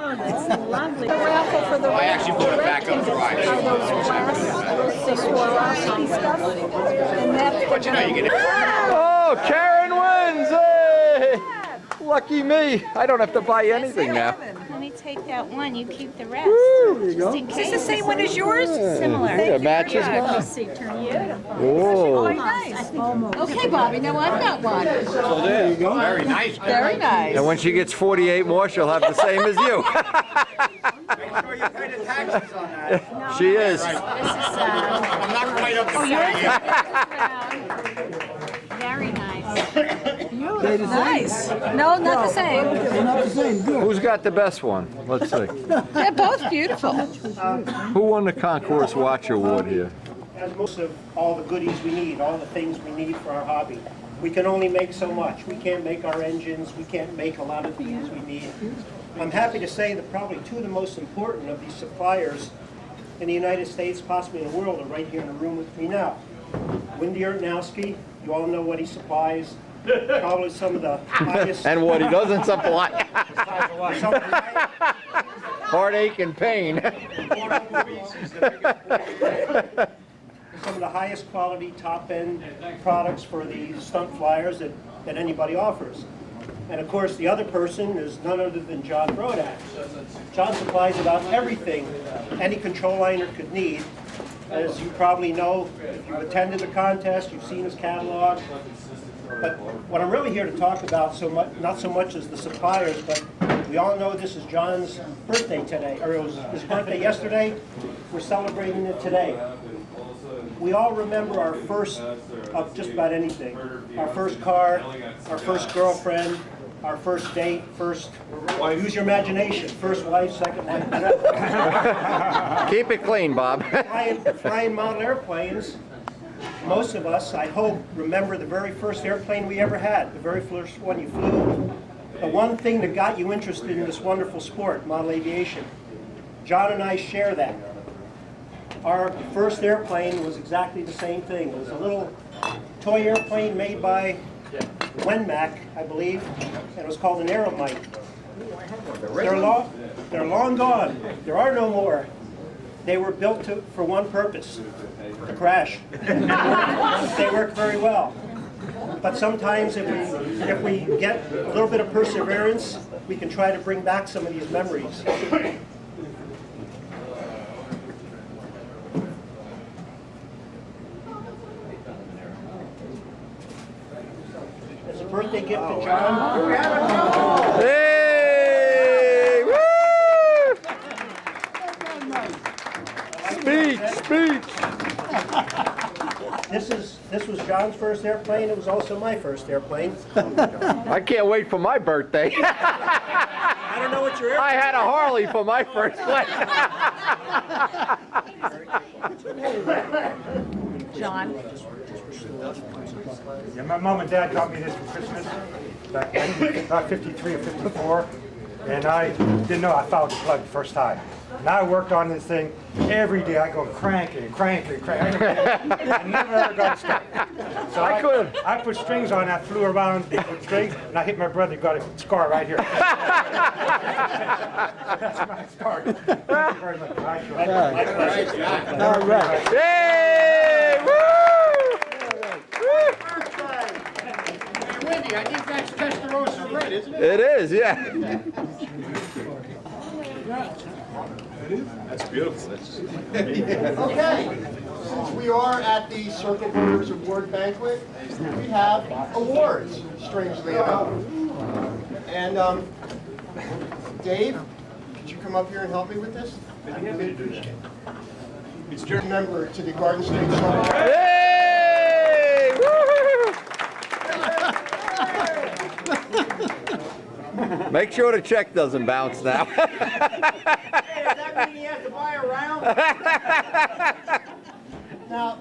Lovely. Raffle for the I actually put it back up dry. But you know you get it. Oh, Karen wins! Hey! Lucky me. I don't have to buy anything now. Let me take that one, you keep the rest. Woo, there you go. Is this the same one as yours? Similar. Yeah, matches. Oh. Okay, Bobby, now I've got one. So there you go. Very nice. Very nice. And when she gets 48 more, she'll have the same as you. Make sure you pay the taxes on that. She is. This is, I'm not quite up to very nice. Nice. No, not the same. Who's got the best one? Let's see. They're both beautiful. Who won the Concourse Watch Award here? Has most of all the goodies we need, all the things we need for our hobby. We can only make so much. We can't make our engines. We can't make a lot of things we need. I'm happy to say that probably two of the most important of these suppliers in the United States, possibly in the world, are right here in the room with me now. Wendy Ertnowski, you all know what he supplies. Probably some of the highest... And what he doesn't supply. some of the Heartache and pain. some of the highest quality, top-end products for the stunt flyers that anybody offers. And of course, the other person is none other than John Brodak. John supplies about everything any control liner could need. As you probably know, if you've attended the contest, you've seen his catalog. But what I'm really here to talk about, not so much as the suppliers, but we all know this is John's birthday today, or it was his birthday yesterday. We're celebrating it today. We all remember our first of just about anything. Our first car, our first girlfriend, our first date, first, use your imagination, first wife, second wife. Keep it clean, Bob. Flying model airplanes. Most of us, I hope, remember the very first airplane we ever had, the very first one you flew. The one thing that got you interested in this wonderful sport, model aviation. John and I share that. Our first airplane was exactly the same thing. It was a little toy airplane made by Wenmac, I believe, and it was called an Aeromite. They're long gone. There are no more. They were built for one purpose, to crash. They work very well. But sometimes if we get a little bit of perseverance, we can try to bring back some of these memories. As a birthday gift to John. Hey! Woo! Speech! This was John's first airplane. It was also my first airplane. I can't wait for my birthday. I don't know what your airplane I had a Harley for my first plane. John. Yeah, my mom and dad got me this for Christmas back in about 53 or 54, and I didn't know I fouled the plug the first time. And I worked on this thing every day. I go cranking and cranking and cranking. I never ever got it stuck. So I put strings on that, flew around with strings, and I hit my brother, got a scar right here. That's my scar. Thank you very much. All right. Hey! Woo! Wendy, I think that's Testarossa red, isn't it? It is, yeah. That's beautiful. Okay, since we are at the Circle Burners Award Banquet, we have awards, strangely enough. And Dave, could you come up here and help me with this? It's your member to the Garden State Circle. Hey! Woo! Make sure the check doesn't bounce now. Hey, does that mean he has to buy a round? Now,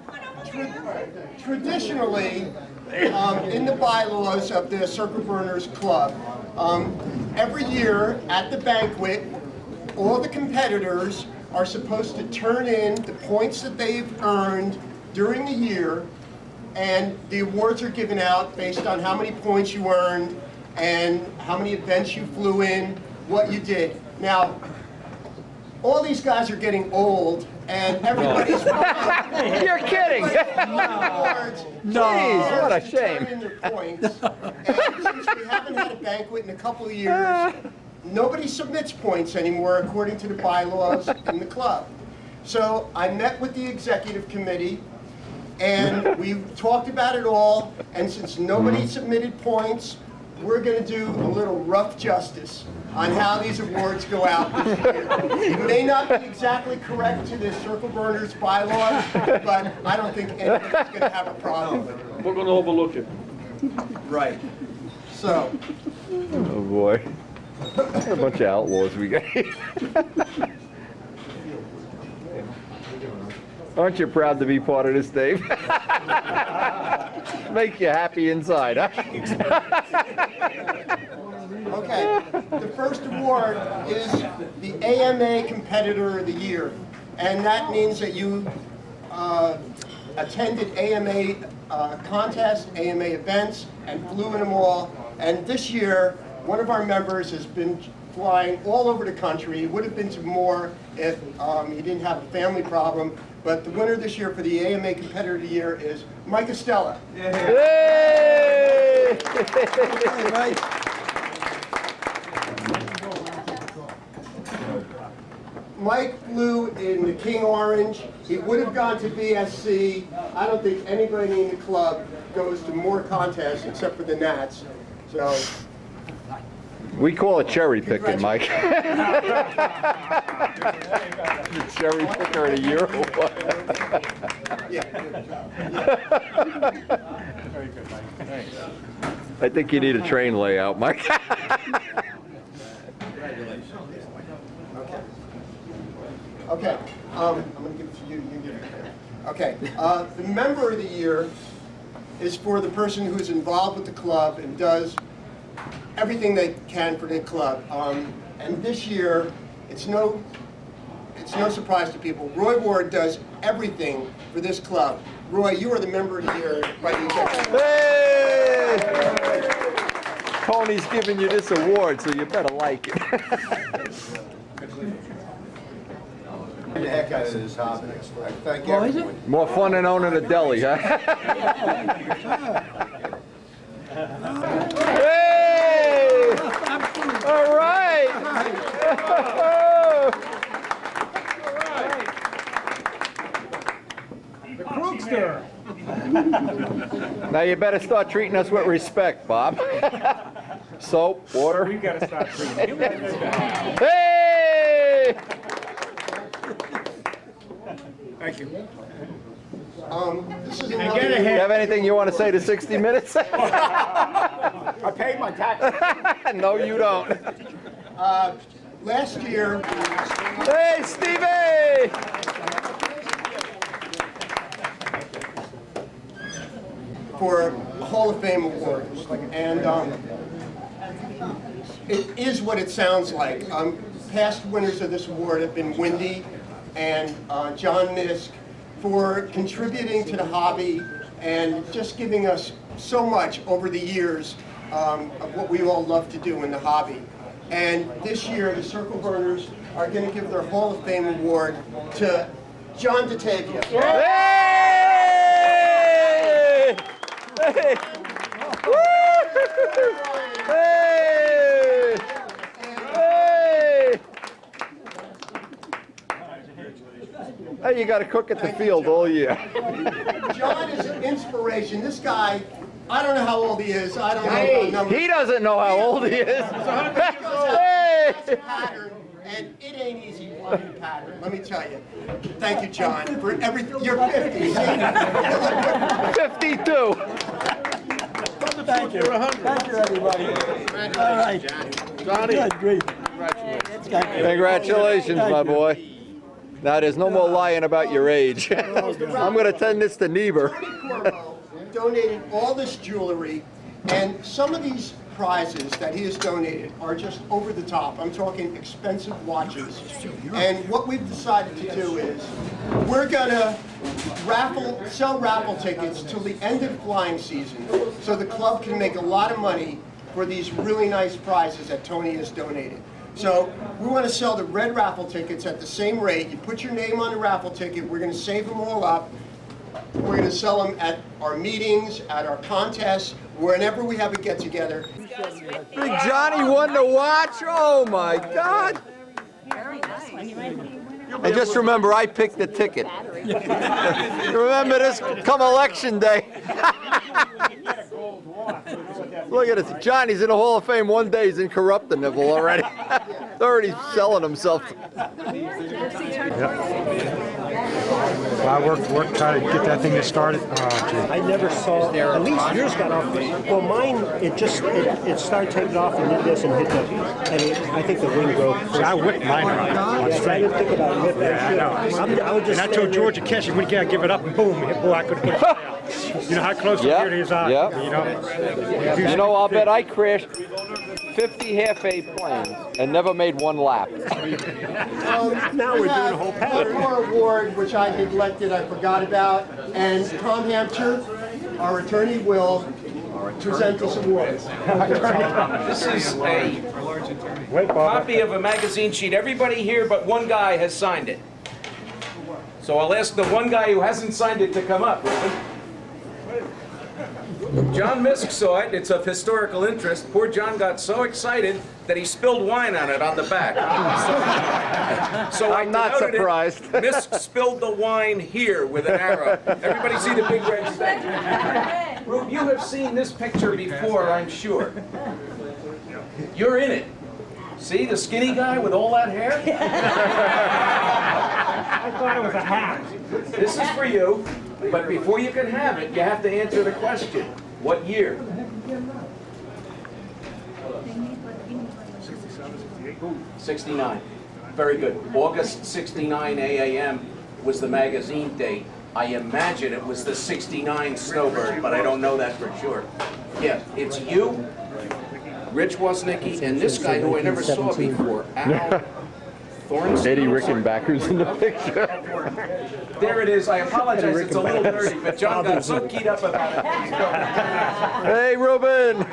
traditionally, in the bylaws of the Circle Burners Club, every year at the banquet, all the competitors are supposed to turn in the points that they've earned during the year, and the awards are given out based on how many points you earned and how many events you flew in, what you did. Now, all these guys are getting old, and everybody's You're kidding! Jeez, what a shame. Turn in their points. And since we haven't had a banquet in a couple of years, nobody submits points anymore according to the bylaws in the club. So I met with the executive committee, and we talked about it all, and since nobody submitted points, we're going to do a little rough justice on how these awards go out this year. It may not be exactly correct to the Circle Burners bylaws, but I don't think anybody's going to have a problem with it. We're going to overlook it. Right. So, Oh boy. What a bunch of outlaws we got here. Aren't you proud to be part of this, Dave? Make you happy inside, huh? okay, the first award is the AMA Competitor of the Year, and that means that you attended AMA contests, AMA events, and flew in them all. And this year, one of our members has been flying all over the country. He would have been to more if he didn't have a family problem. But the winner this year for the AMA Competitor of the Year is Mike Estella. Hey! Mike flew in the King Orange. He would have gone to BSC. I don't think anybody in the club goes to more contests except for the Nats. So We call it cherry picking, Mike. The cherry picker of the year or what? Very good, Mike. Thanks. I think you need a train layout, Mike. Okay, I'm going to give it to you. You give it to him. Okay, the Member of the Year is for the person who's involved with the club and does everything they can for the club. And this year, it's no it's no surprise to people, Roy Ward does everything for this club. Roy, you are the member here by the executive. Hey! Tony's giving you this award, so you better like it. The heck out of this hobby. I thank everyone. More fun than owning a deli, huh? Hey! All right! The Krookster. Now you better start treating us with respect, Bob. Soap, water. We gotta start treating you with respect. Hey! Thank you. This is You have anything you want to say to 60 Minutes? I paid my taxes. No, you don't. Last year. Hey, Stevie! For a Hall of Fame award, and it is what it sounds like. Past winners of this award have been Wendy and John Misk for contributing to the hobby and just giving us so much over the years of what we all love to do in the hobby. And this year, the Circle Burners are going to give their Hall of Fame award to John DeTavia. Hey! Hey! Woo! Hey! Hey! Hey, you got to cook at the field all year. John is an inspiration. This guy, I don't know how old he is. I don't know about numbers. He doesn't know how old he is. Hey! And it ain't easy flying a pattern, let me tell you. Thank you, John, for everything. You're 50, see? 52. Thank you. 100. Thank you, everybody. All right. Johnny. Good, great. Congratulations, my boy. Now, there's no more lying about your age. I'm going to send this to Niebuhr. Donated all this jewelry, and some of these prizes that he has donated are just over the top. I'm talking expensive watches. And what we've decided to do is we're going to sell raffle tickets till the end of flying season so the club can make a lot of money for these really nice prizes that Tony has donated. So we want to sell the red raffle tickets at the same rate. You put your name on the raffle ticket. We're going to save them all up. We're going to sell them at our meetings, at our contests, whenever we have a get-together. Big Johnny won the watch. Oh, my God. Very nice. And just remember, I picked the ticket. Remember this come election day. Look at this. Johnny's in the Hall of Fame one day. He's incorruptible already. They're already selling himself. I worked trying to get that thing started. I never saw, at least yours got off. Well, mine, it started taking off and did this and hit the, and I think the wing broke. I whipped mine right. Yeah, I didn't think about whipping. Yeah, I know. I would just and I told George to catch it. When he can't give it up, and boom, boy, I could put it down. You know how close the beard is on. You know, I'll bet I crashed 50 half-A planes and never made one lap. Now we're doing a whole pattern. Our award, which I neglected, I forgot about, and Tom Hampshire, our attorney, will present this award. This is a copy of a magazine sheet. Everybody here but one guy has signed it. So I'll ask the one guy who hasn't signed it to come up. John Misk saw it. It's of historical interest. Poor John got so excited that he spilled wine on it on the back. So I'm not surprised. Misk spilled the wine here with an arrow. Everybody see the big red stain? Rube, you have seen this picture before, I'm sure. You're in it. See the skinny guy with all that hair? I thought it was a hat. This is for you, but before you can have it, you have to answer the question. What year? 69. Very good. August 69 AAM was the magazine date. I imagine it was the 69 Snowbird, but I don't know that for sure. Yeah, it's you, Rich Woznicki, and this guy who I never saw before, Al Thorns. Eddie Rickenbacker's in the picture. There it is. I apologize. It's a little dirty, but John got so keyed up about it. Hey, Ruben.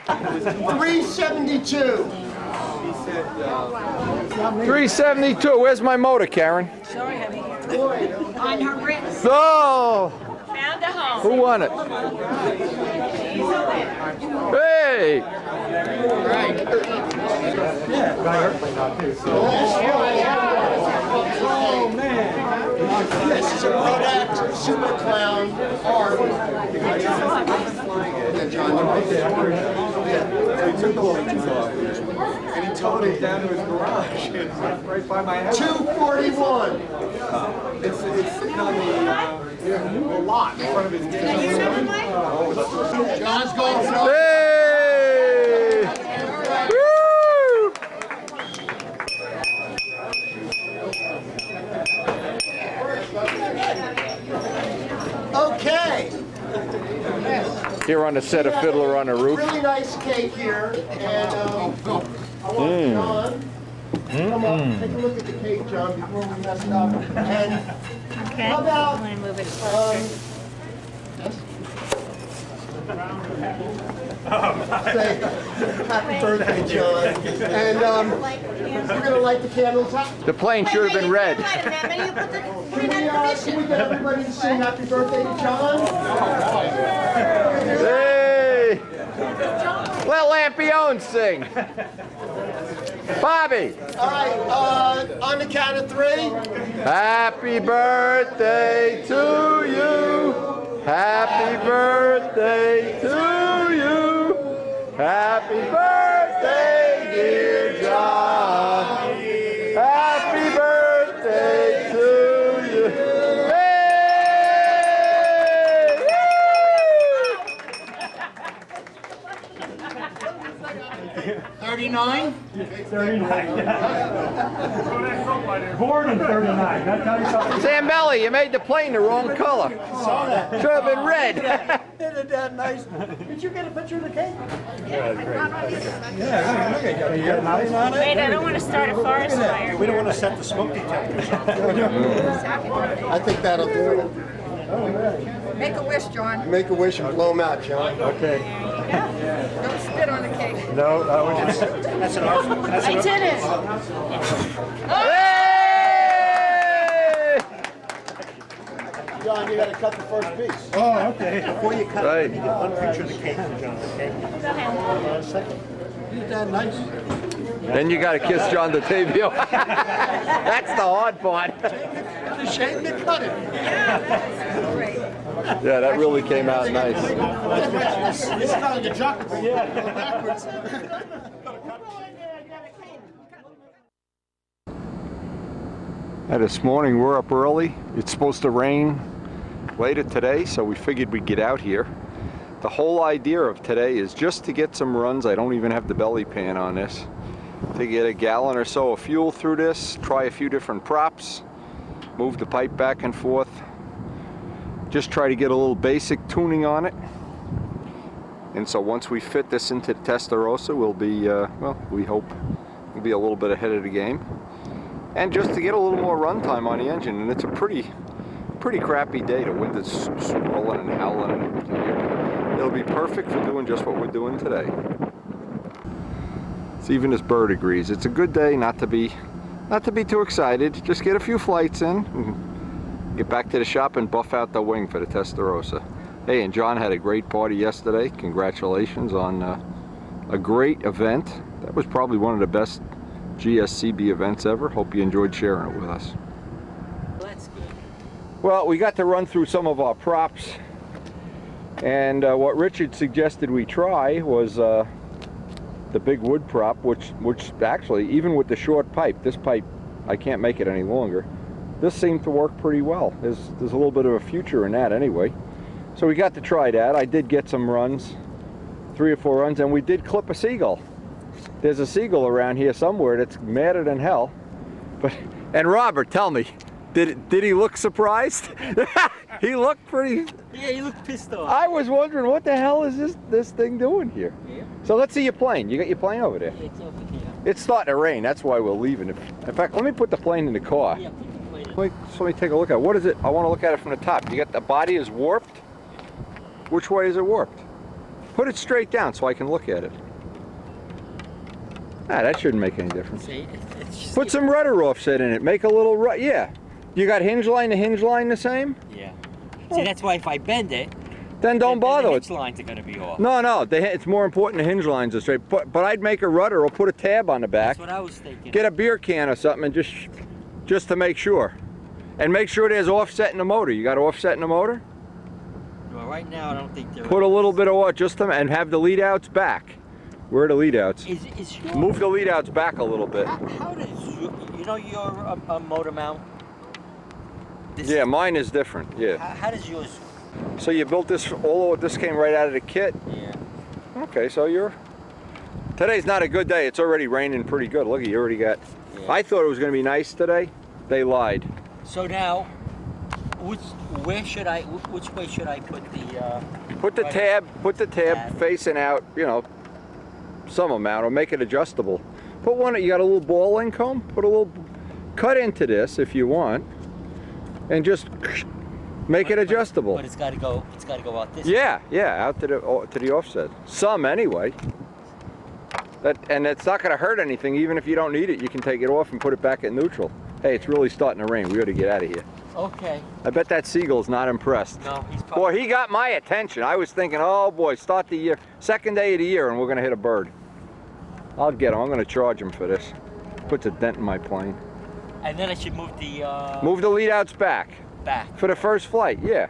372. 372. Where's my motor, Karen? Sorry, honey. On her wrist. Oh! Found a home. Who won it? Hey! Oh man! This is a Rodak Super Clown R. Yeah, John. And he towed it down to his garage. Right by my house. 241. It's sitting on the lot in front of his. John's going for Hey! Woo! Okay. Here on the set of Fiddler on the Roof. Really nice cake here, and I want John. Come on, take a look at the cake, John, before we mess it up. And Okay. how about I'm going to move it closer. say happy birthday, John? And we're gonna light the candles up. The plane should have been red. Can we get everybody to sing happy birthday to John? Hey! Let Lampione sing. Bobby. All right, on the count of 3. Happy birthday to you. Happy birthday to you. Happy birthday, dear John. Happy birthday to you. Hey! Woo! 39? 39. Born in 39. That's how you something. Zambelli, you made the plane the wrong color. Saw that. Should have been red. Isn't that nice? Did you get a picture of the cake? Yeah, look at you. You got nice on it. Wait, I don't want to start a forest fire. We don't want to set the smoke detectors off. I think that'll do it. Make a wish, John. Make a wish and blow them out, John. Okay. Don't spit on the cake. No, that was just. That's an arsenal. That's I an did it. Hey! John, you got to cut the first piece. Oh, okay. Before you cut Right. it, you need to unpicture the cake for John, okay? Go ahead. Hold on a second. Isn't that nice? Then you got to kiss John DeTavio. That's the hard part. It's a shame to cut it. Yeah, that really came out nice. It's kind of the jock. Backwards. This morning we're up early. It's supposed to rain later today, so we figured we'd get out here. The whole idea of today is just to get some runs. I don't even have the belly pan on this. To get a gallon or so of fuel through this, try a few different props, move the pipe back and forth. Just try to get a little basic tuning on it. And so once we fit this into the Testarossa, we'll be, well, we hope we'll be a little bit ahead of the game. And just to get a little more runtime on the engine, and it's a pretty crappy day. The wind is swirling and howling and everything here. It'll be perfect for doing just what we're doing today. So even this bird agrees. It's a good day not to be too excited. Just get a few flights in, and get back to the shop and buff out the wing for the Testarossa. Hey, and John had a great party yesterday. Congratulations on a great event. That was probably one of the best GSCB events ever. Hope you enjoyed sharing it with us. Well, we got to run through some of our props, and what Richard suggested we try was the big wood prop, which actually, even with the short pipe, this pipe, I can't make it any longer. This seemed to work pretty well. There's a little bit of a future in that anyway. So we got to try that. I did get some runs, 3 or 4 runs, and we did clip a seagull. There's a seagull around here somewhere that's madder than hell. And Robert, tell me, did he look surprised? He looked pretty. Yeah, he looked pissed off. I was wondering what the hell is this thing doing here? Yeah. So let's see your plane. You got your plane over there? Yeah, it's over here. It's starting to rain. That's why we're leaving. In fact, let me put the plane in the car. Yeah, put the plane in. Let me take a look at it. What is it? I want to look at it from the top. You got the body is warped? Which way is it warped? Put it straight down so I can look at it. Ah, that shouldn't make any difference. See, it's just Put some rudder offset in it. Make a little rudder. Yeah. You got hinge line to hinge line the same? Yeah. See, that's why if I bend it, then don't bother. The hinge lines are going to be off. No. It's more important the hinge lines are straight. But I'd make a rudder or put a tab on the back. That's what I was thinking. Get a beer can or something and just to make sure. And make sure there's offset in the motor. You got offset in the motor? Well, right now I don't think there Put a little bit of just to, and have the lead outs back. Where are the lead outs? Move the lead outs back a little bit. How does you know your motor mount? Yeah, mine is different. Yeah. How does yours? So you built this, this came right out of the kit? Yeah. Okay, so today's not a good day. It's already raining pretty good. Look, you already got, I thought it was going to be nice today. They lied. So now, which way should I put the... Put the tab facing out, some amount, or make it adjustable. Put one, you got a little ball end comb? Put a little, cut into this if you want, and just make it adjustable. But it's got to go out this way. Yeah, out to the offset. Some anyway. And it's not going to hurt anything. Even if you don't need it, you can take it off and put it back at neutral. Hey, it's really starting to rain. We ought to get out of here. Okay. I bet that seagull's not impressed. No, he's probably... Boy, he got my attention. I was thinking, oh boy, start the year, second day of the year, and we're going to hit a bird. I'll get him. I'm going to charge him for this. Puts a dent in my plane. And then I should move the... Move the lead outs back. Back. For the first flight, yeah.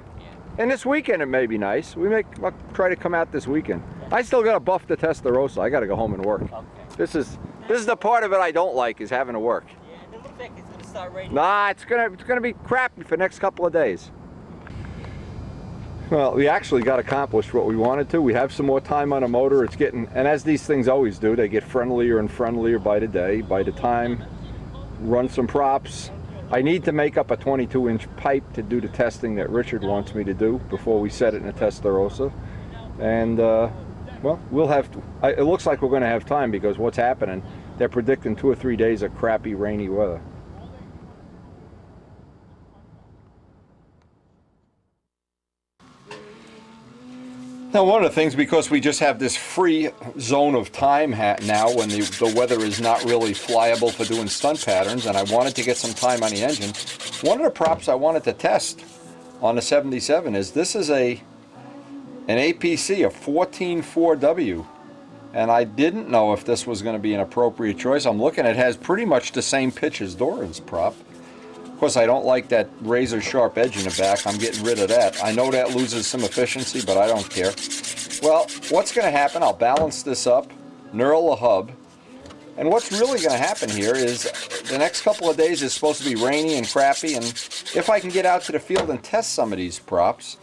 And this weekend it may be nice. I'll try to come out this weekend. I still got to buff the Testarossa. I got to go home and work. Okay. This is the part of it I don't like, is having to work. Yeah, and it looks like it's going to start raining. Nah, it's gonna be crappy for the next couple of days. Well, we actually got accomplished what we wanted to. We have some more time on a motor. It's getting, and as these things always do, they get friendlier and friendlier by the day, by the time. Run some props. I need to make up a 22-inch pipe to do the testing that Richard wants me to do before we set it in a Testarossa. And well, we'll have to, it looks like we're going to have time, because what's happening, they're predicting 2 or 3 days of crappy rainy weather. Now, one of the things, because we just have this free zone of time now when the weather is not really flyable for doing stunt patterns, and I wanted to get some time on the engine, one of the props I wanted to test on the 77 is this is an APC, a 14.4W, and I didn't know if this was going to be an appropriate choice. I'm looking, it has pretty much the same pitch as Doran's prop. Of course, I don't like that razor sharp edge in the back. I'm getting rid of that. I know that loses some efficiency, but I don't care. Well, what's going to happen, I'll balance this up, knurl the hub, and what's really going to happen here is the next couple of days is supposed to be rainy and crappy, and if I can get out to the field and test some of these props,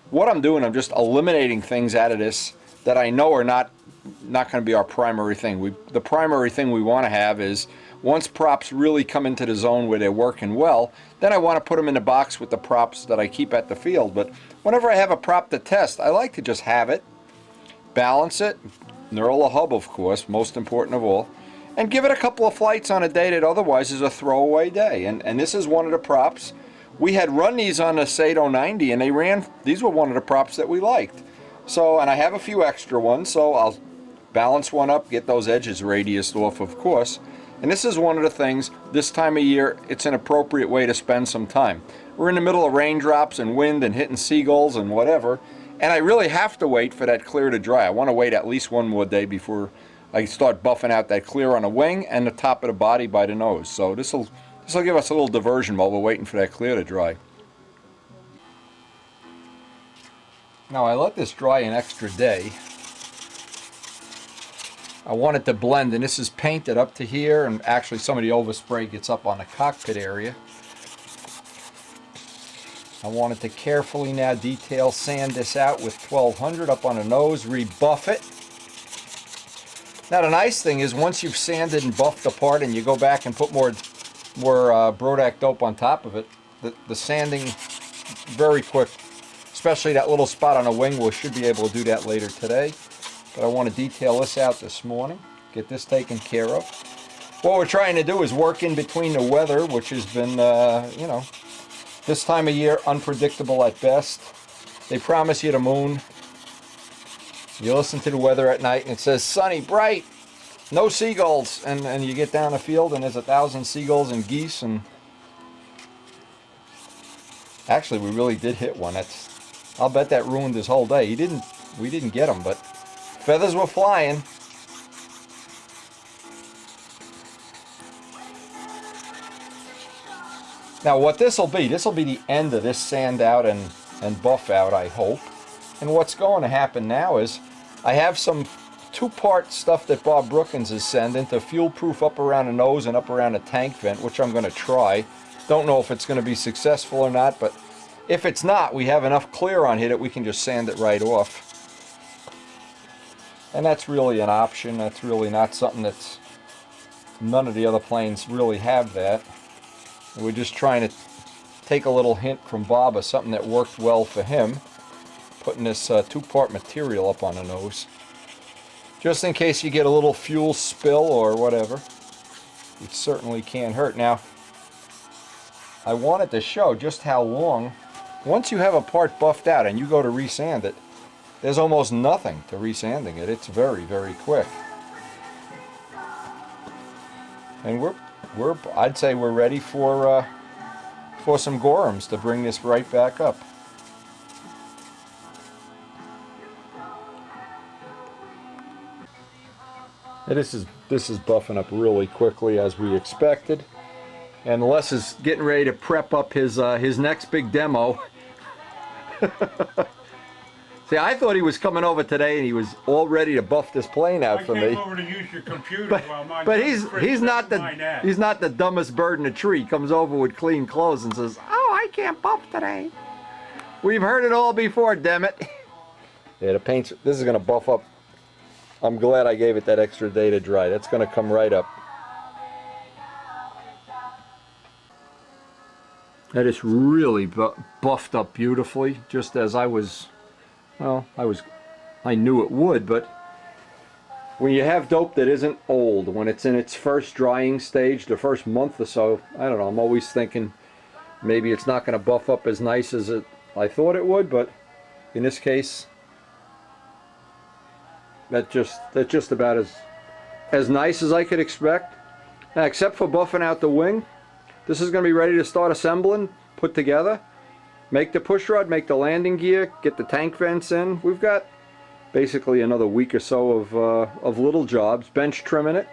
what I'm doing, I'm just eliminating things out of this that I know are not going to be our primary thing. The primary thing we want to have is, once props really come into the zone where they're working well, then I want to put them in the box with the props that I keep at the field. But whenever I have a prop to test, I like to just have it, balance it, knurl a hub, of course, most important of all, and give it a couple of flights on a day that otherwise is a throwaway day. And this is one of the props. We had run these on the Sato 90, and these were one of the props that we liked. So, and I have a few extra ones, so I'll balance one up, get those edges radiused off, of course. And this is one of the things, this time of year, it's an appropriate way to spend some time. We're in the middle of raindrops and wind and hitting seagulls and whatever, and I really have to wait for that clear to dry. I want to wait at least one more day before I start buffing out that clear on the wing and the top of the body by the nose. So this will give us a little diversion while we're waiting for that clear to dry. Now, I let this dry an extra day. I want it to blend, and this is painted up to here, and actually some of the overspray gets up on the cockpit area. I wanted to carefully now detail sand this out with 1200 up on the nose, rebuff it. Now the nice thing is, once you've sanded and buffed the part and you go back and put more Brodak dope on top of it, the sanding very quick, especially that little spot on the wing. We should be able to do that later today. But I want to detail this out this morning, get this taken care of. What we're trying to do is work in between the weather, which has been, you know, this time of year, unpredictable at best. They promise you the moon. You listen to the weather at night and it says sunny, bright, no seagulls. And you get down the field and there's 1,000 seagulls and geese. And actually, we really did hit one. I'll bet that ruined his whole day. We didn't get him, but feathers were flying. Now what this will be the end of this sand out and buff out, I hope. And what's going to happen now is I have some 2-part stuff that Bob Brookins is sending to fuel proof up around the nose and up around the tank vent, which I'm going to try. Don't know if it's going to be successful or not, but if it's not, we have enough clear on here that we can just sand it right off. And that's really an option. That's really not something that's... None of the other planes really have that. We're just trying to take a little hint from Bob of something that worked well for him. Putting this 2-part material up on the nose. Just in case you get a little fuel spill or whatever. It certainly can't hurt. Now, I wanted to show just how long, once you have a part buffed out and you go to resand it, there's almost nothing to resanding it. It's very, very quick. And I'd say we're ready for some Gorhams to bring this right back up. And this is buffing up really quickly as we expected. And Les is getting ready to prep up his next big demo. See, I thought he was coming over today and he was all ready to buff this plane out for me. I came over to use your computer while mine. But he's not the dumbest bird in the tree. He comes over with clean clothes and says, "Oh, I can't buff today." We've heard it all before, damn it. Yeah, the paint's, this is gonna buff up. I'm glad I gave it that extra day to dry. That's gonna come right up. That is really buffed up beautifully, just as I was. Well, I knew it would, but when you have dope that isn't old, when it's in its first drying stage, the first month or so, I don't know, I'm always thinking maybe it's not going to buff up as nice as I thought it would, but in this case, that's just about as nice as I could expect. Now, except for buffing out the wing, this is going to be ready to start assembling, put together. Make the push rod, make the landing gear, get the tank vents in. We've got basically another week or so of little jobs, bench trimming it.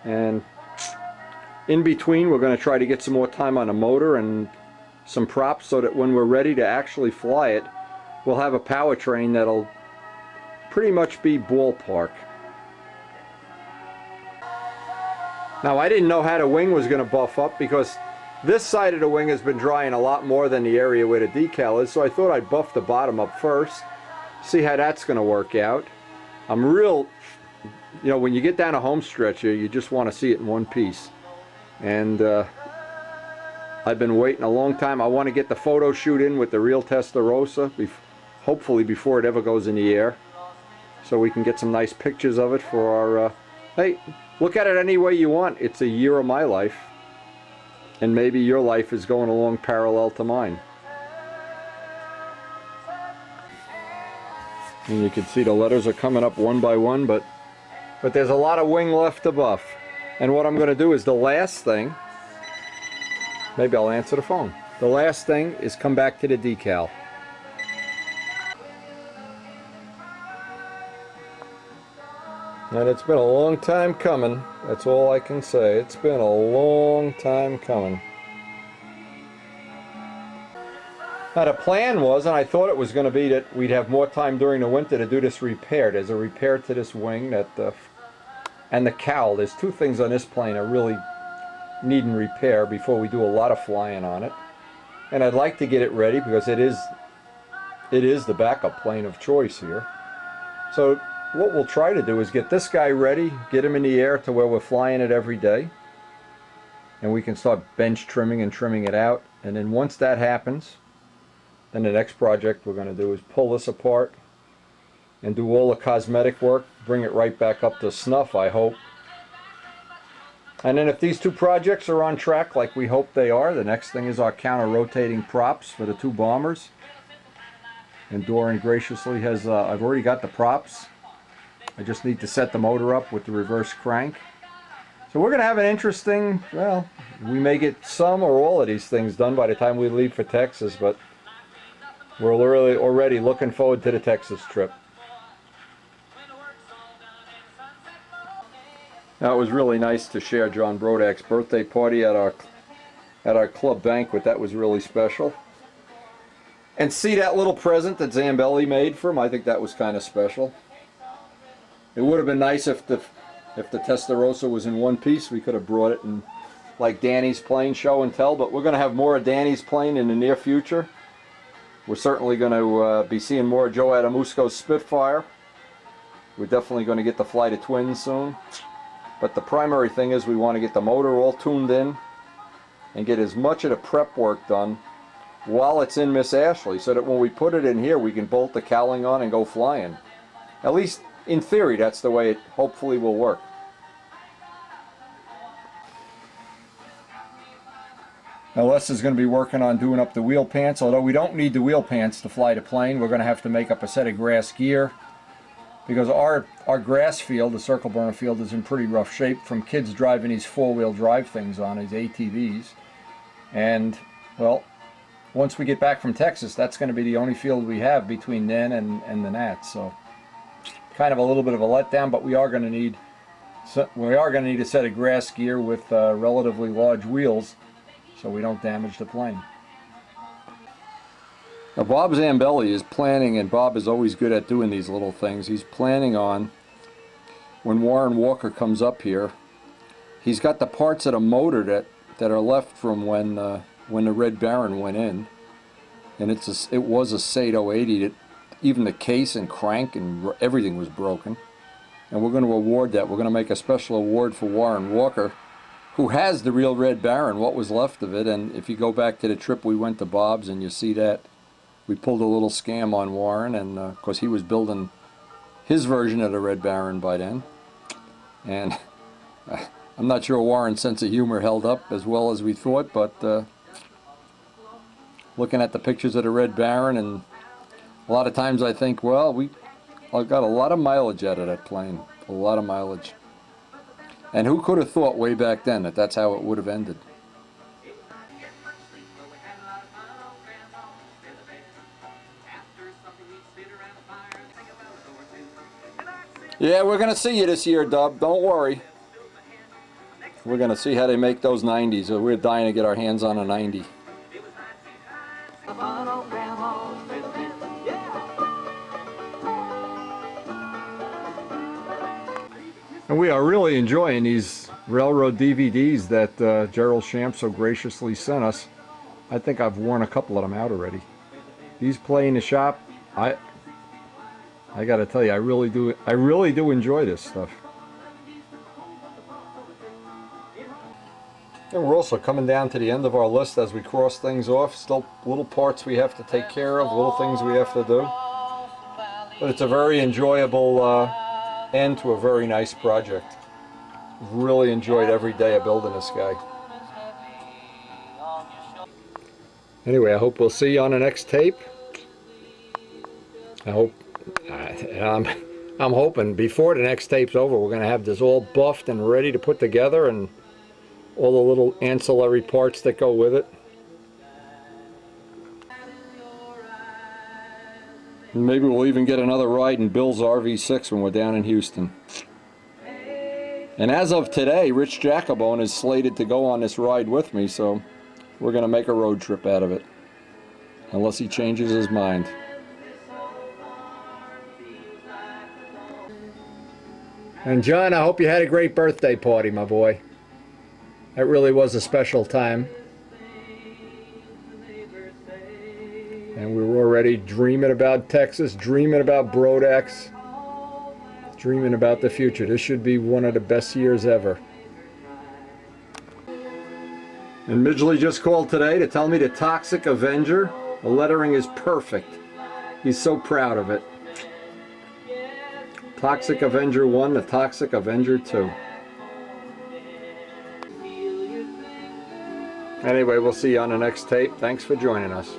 And in between, we're going to try to get some more time on the motor and some props so that when we're ready to actually fly it, we'll have a powertrain that'll pretty much be ballpark. Now, I didn't know how the wing was going to buff up because this side of the wing has been drying a lot more than the area where the decal is, so I thought I'd buff the bottom up first, see how that's going to work out. I'm real, you know, when you get down a home stretch here, you just want to see it in one piece. And I've been waiting a long time. I want to get the photo shoot in with the real Testarossa, hopefully before it ever goes in the air, so we can get some nice pictures of it for our, hey, look at it any way you want. It's a year of my life. And maybe your life is going along parallel to mine. And you can see the letters are coming up one by one, but there's a lot of wing left to buff. And what I'm going to do is the last thing, maybe I'll answer the phone. The last thing is come back to the decal. And it's been a long time coming. That's all I can say. It's been a long time coming. Now the plan was, and I thought it was going to be, that we'd have more time during the winter to do this repair. There's a repair to this wing and the cowl. There's two things on this plane that really needing repair before we do a lot of flying on it. And I'd like to get it ready because it is the backup plane of choice here. So what we'll try to do is get this guy ready, get him in the air to where we're flying it every day, and we can start bench trimming and trimming it out. And then once that happens, Then the next project we're going to do is pull this apart and do all the cosmetic work, bring it right back up to snuff, I hope. And then if these two projects are on track like we hope they are, the next thing is our counter-rotating props for the two bombers. And Doran graciously has, I've already got the props. I just need to set the motor up with the reverse crank. So we're going to have an interesting, well, we may get some or all of these things done by the time we leave for Texas, but we're really already looking forward to the Texas trip. Now, it was really nice to share John Brodak's birthday party at our club banquet. That was really special. And see that little present that Zambelli made for him? I think that was kind of special. It would have been nice if the Testarossa was in one piece. We could have brought it in like Danny's plane show and tell, but we're going to have more of Danny's plane in the near future. We're certainly going to be seeing more of Joe Adamusco's Spitfire. We're definitely going to get the Flight of Twins soon. But the primary thing is we want to get the motor all tuned in and get as much of the prep work done while it's in Miss Ashley, so that when we put it in here we can bolt the cowling on and go flying. At least in theory that's the way it hopefully will work. Now Les is going to be working on doing up the wheel pants. Although we don't need the wheel pants to fly the plane, we're going to have to make up a set of grass gear, because our grass field, the circle burner field, is in pretty rough shape from kids driving these four-wheel drive things on, these ATVs. And, well, once we get back from Texas, that's going to be the only field we have between then and the Nats. So, kind of a little bit of a letdown, but we are going to need a set of grass gear with relatively large wheels, so we don't damage the plane. Now Bob Zambelli is planning, and Bob is always good at doing these little things, he's planning on, when Warren Walker comes up here, he's got the parts of the motor that are left from when the Red Baron went in, and it was a Sato 80 that even the case and crank and everything was broken, and we're going to award that. We're going to make a special award for Warren Walker, who has the real Red Baron, what was left of it. And if you go back to the trip we went to Bob's and you see that, we pulled a little scam on Warren, and of course he was building his version of the Red Baron by then, and I'm not sure Warren's sense of humor held up as well as we thought, but looking at the pictures of the Red Baron, and a lot of times I think, well, I got a lot of mileage out of that plane, a lot of mileage. And who could have thought way back then that that's how it would have ended? Yeah, we're going to see you this year, Dub. Don't worry. We're going to see how they make those 90s. We're dying to get our hands on a 90. And we are really enjoying these railroad DVDs that Gerald Shamp so graciously sent us. I think I've worn a couple of them out already. These play in the shop. I got to tell you, I really do enjoy this stuff. And we're also coming down to the end of our list as we cross things off. Still little parts we have to take care of, little things we have to do. But it's a very enjoyable end to a very nice project. Really enjoyed every day of building this guy. Anyway, I hope we'll see you on the next tape. I hope, I'm hoping before the next tape's over, we're going to have this all buffed and ready to put together, and all the little ancillary parts that go with it. And maybe we'll even get another ride in Bill's RV6 when we're down in Houston. And as of today, Rich Jacobone is slated to go on this ride with me, so we're going to make a road trip out of it. Unless he changes his mind. And John, I hope you had a great birthday party, my boy. That really was a special time. And we were already dreaming about Texas, dreaming about Brodak's, dreaming about the future. This should be one of the best years ever. And Midgley just called today to tell me the Toxic Avenger The lettering is perfect. He's so proud of it. Toxic Avenger 1 to Toxic Avenger 2. Anyway, we'll see you on the next tape. Thanks for joining us.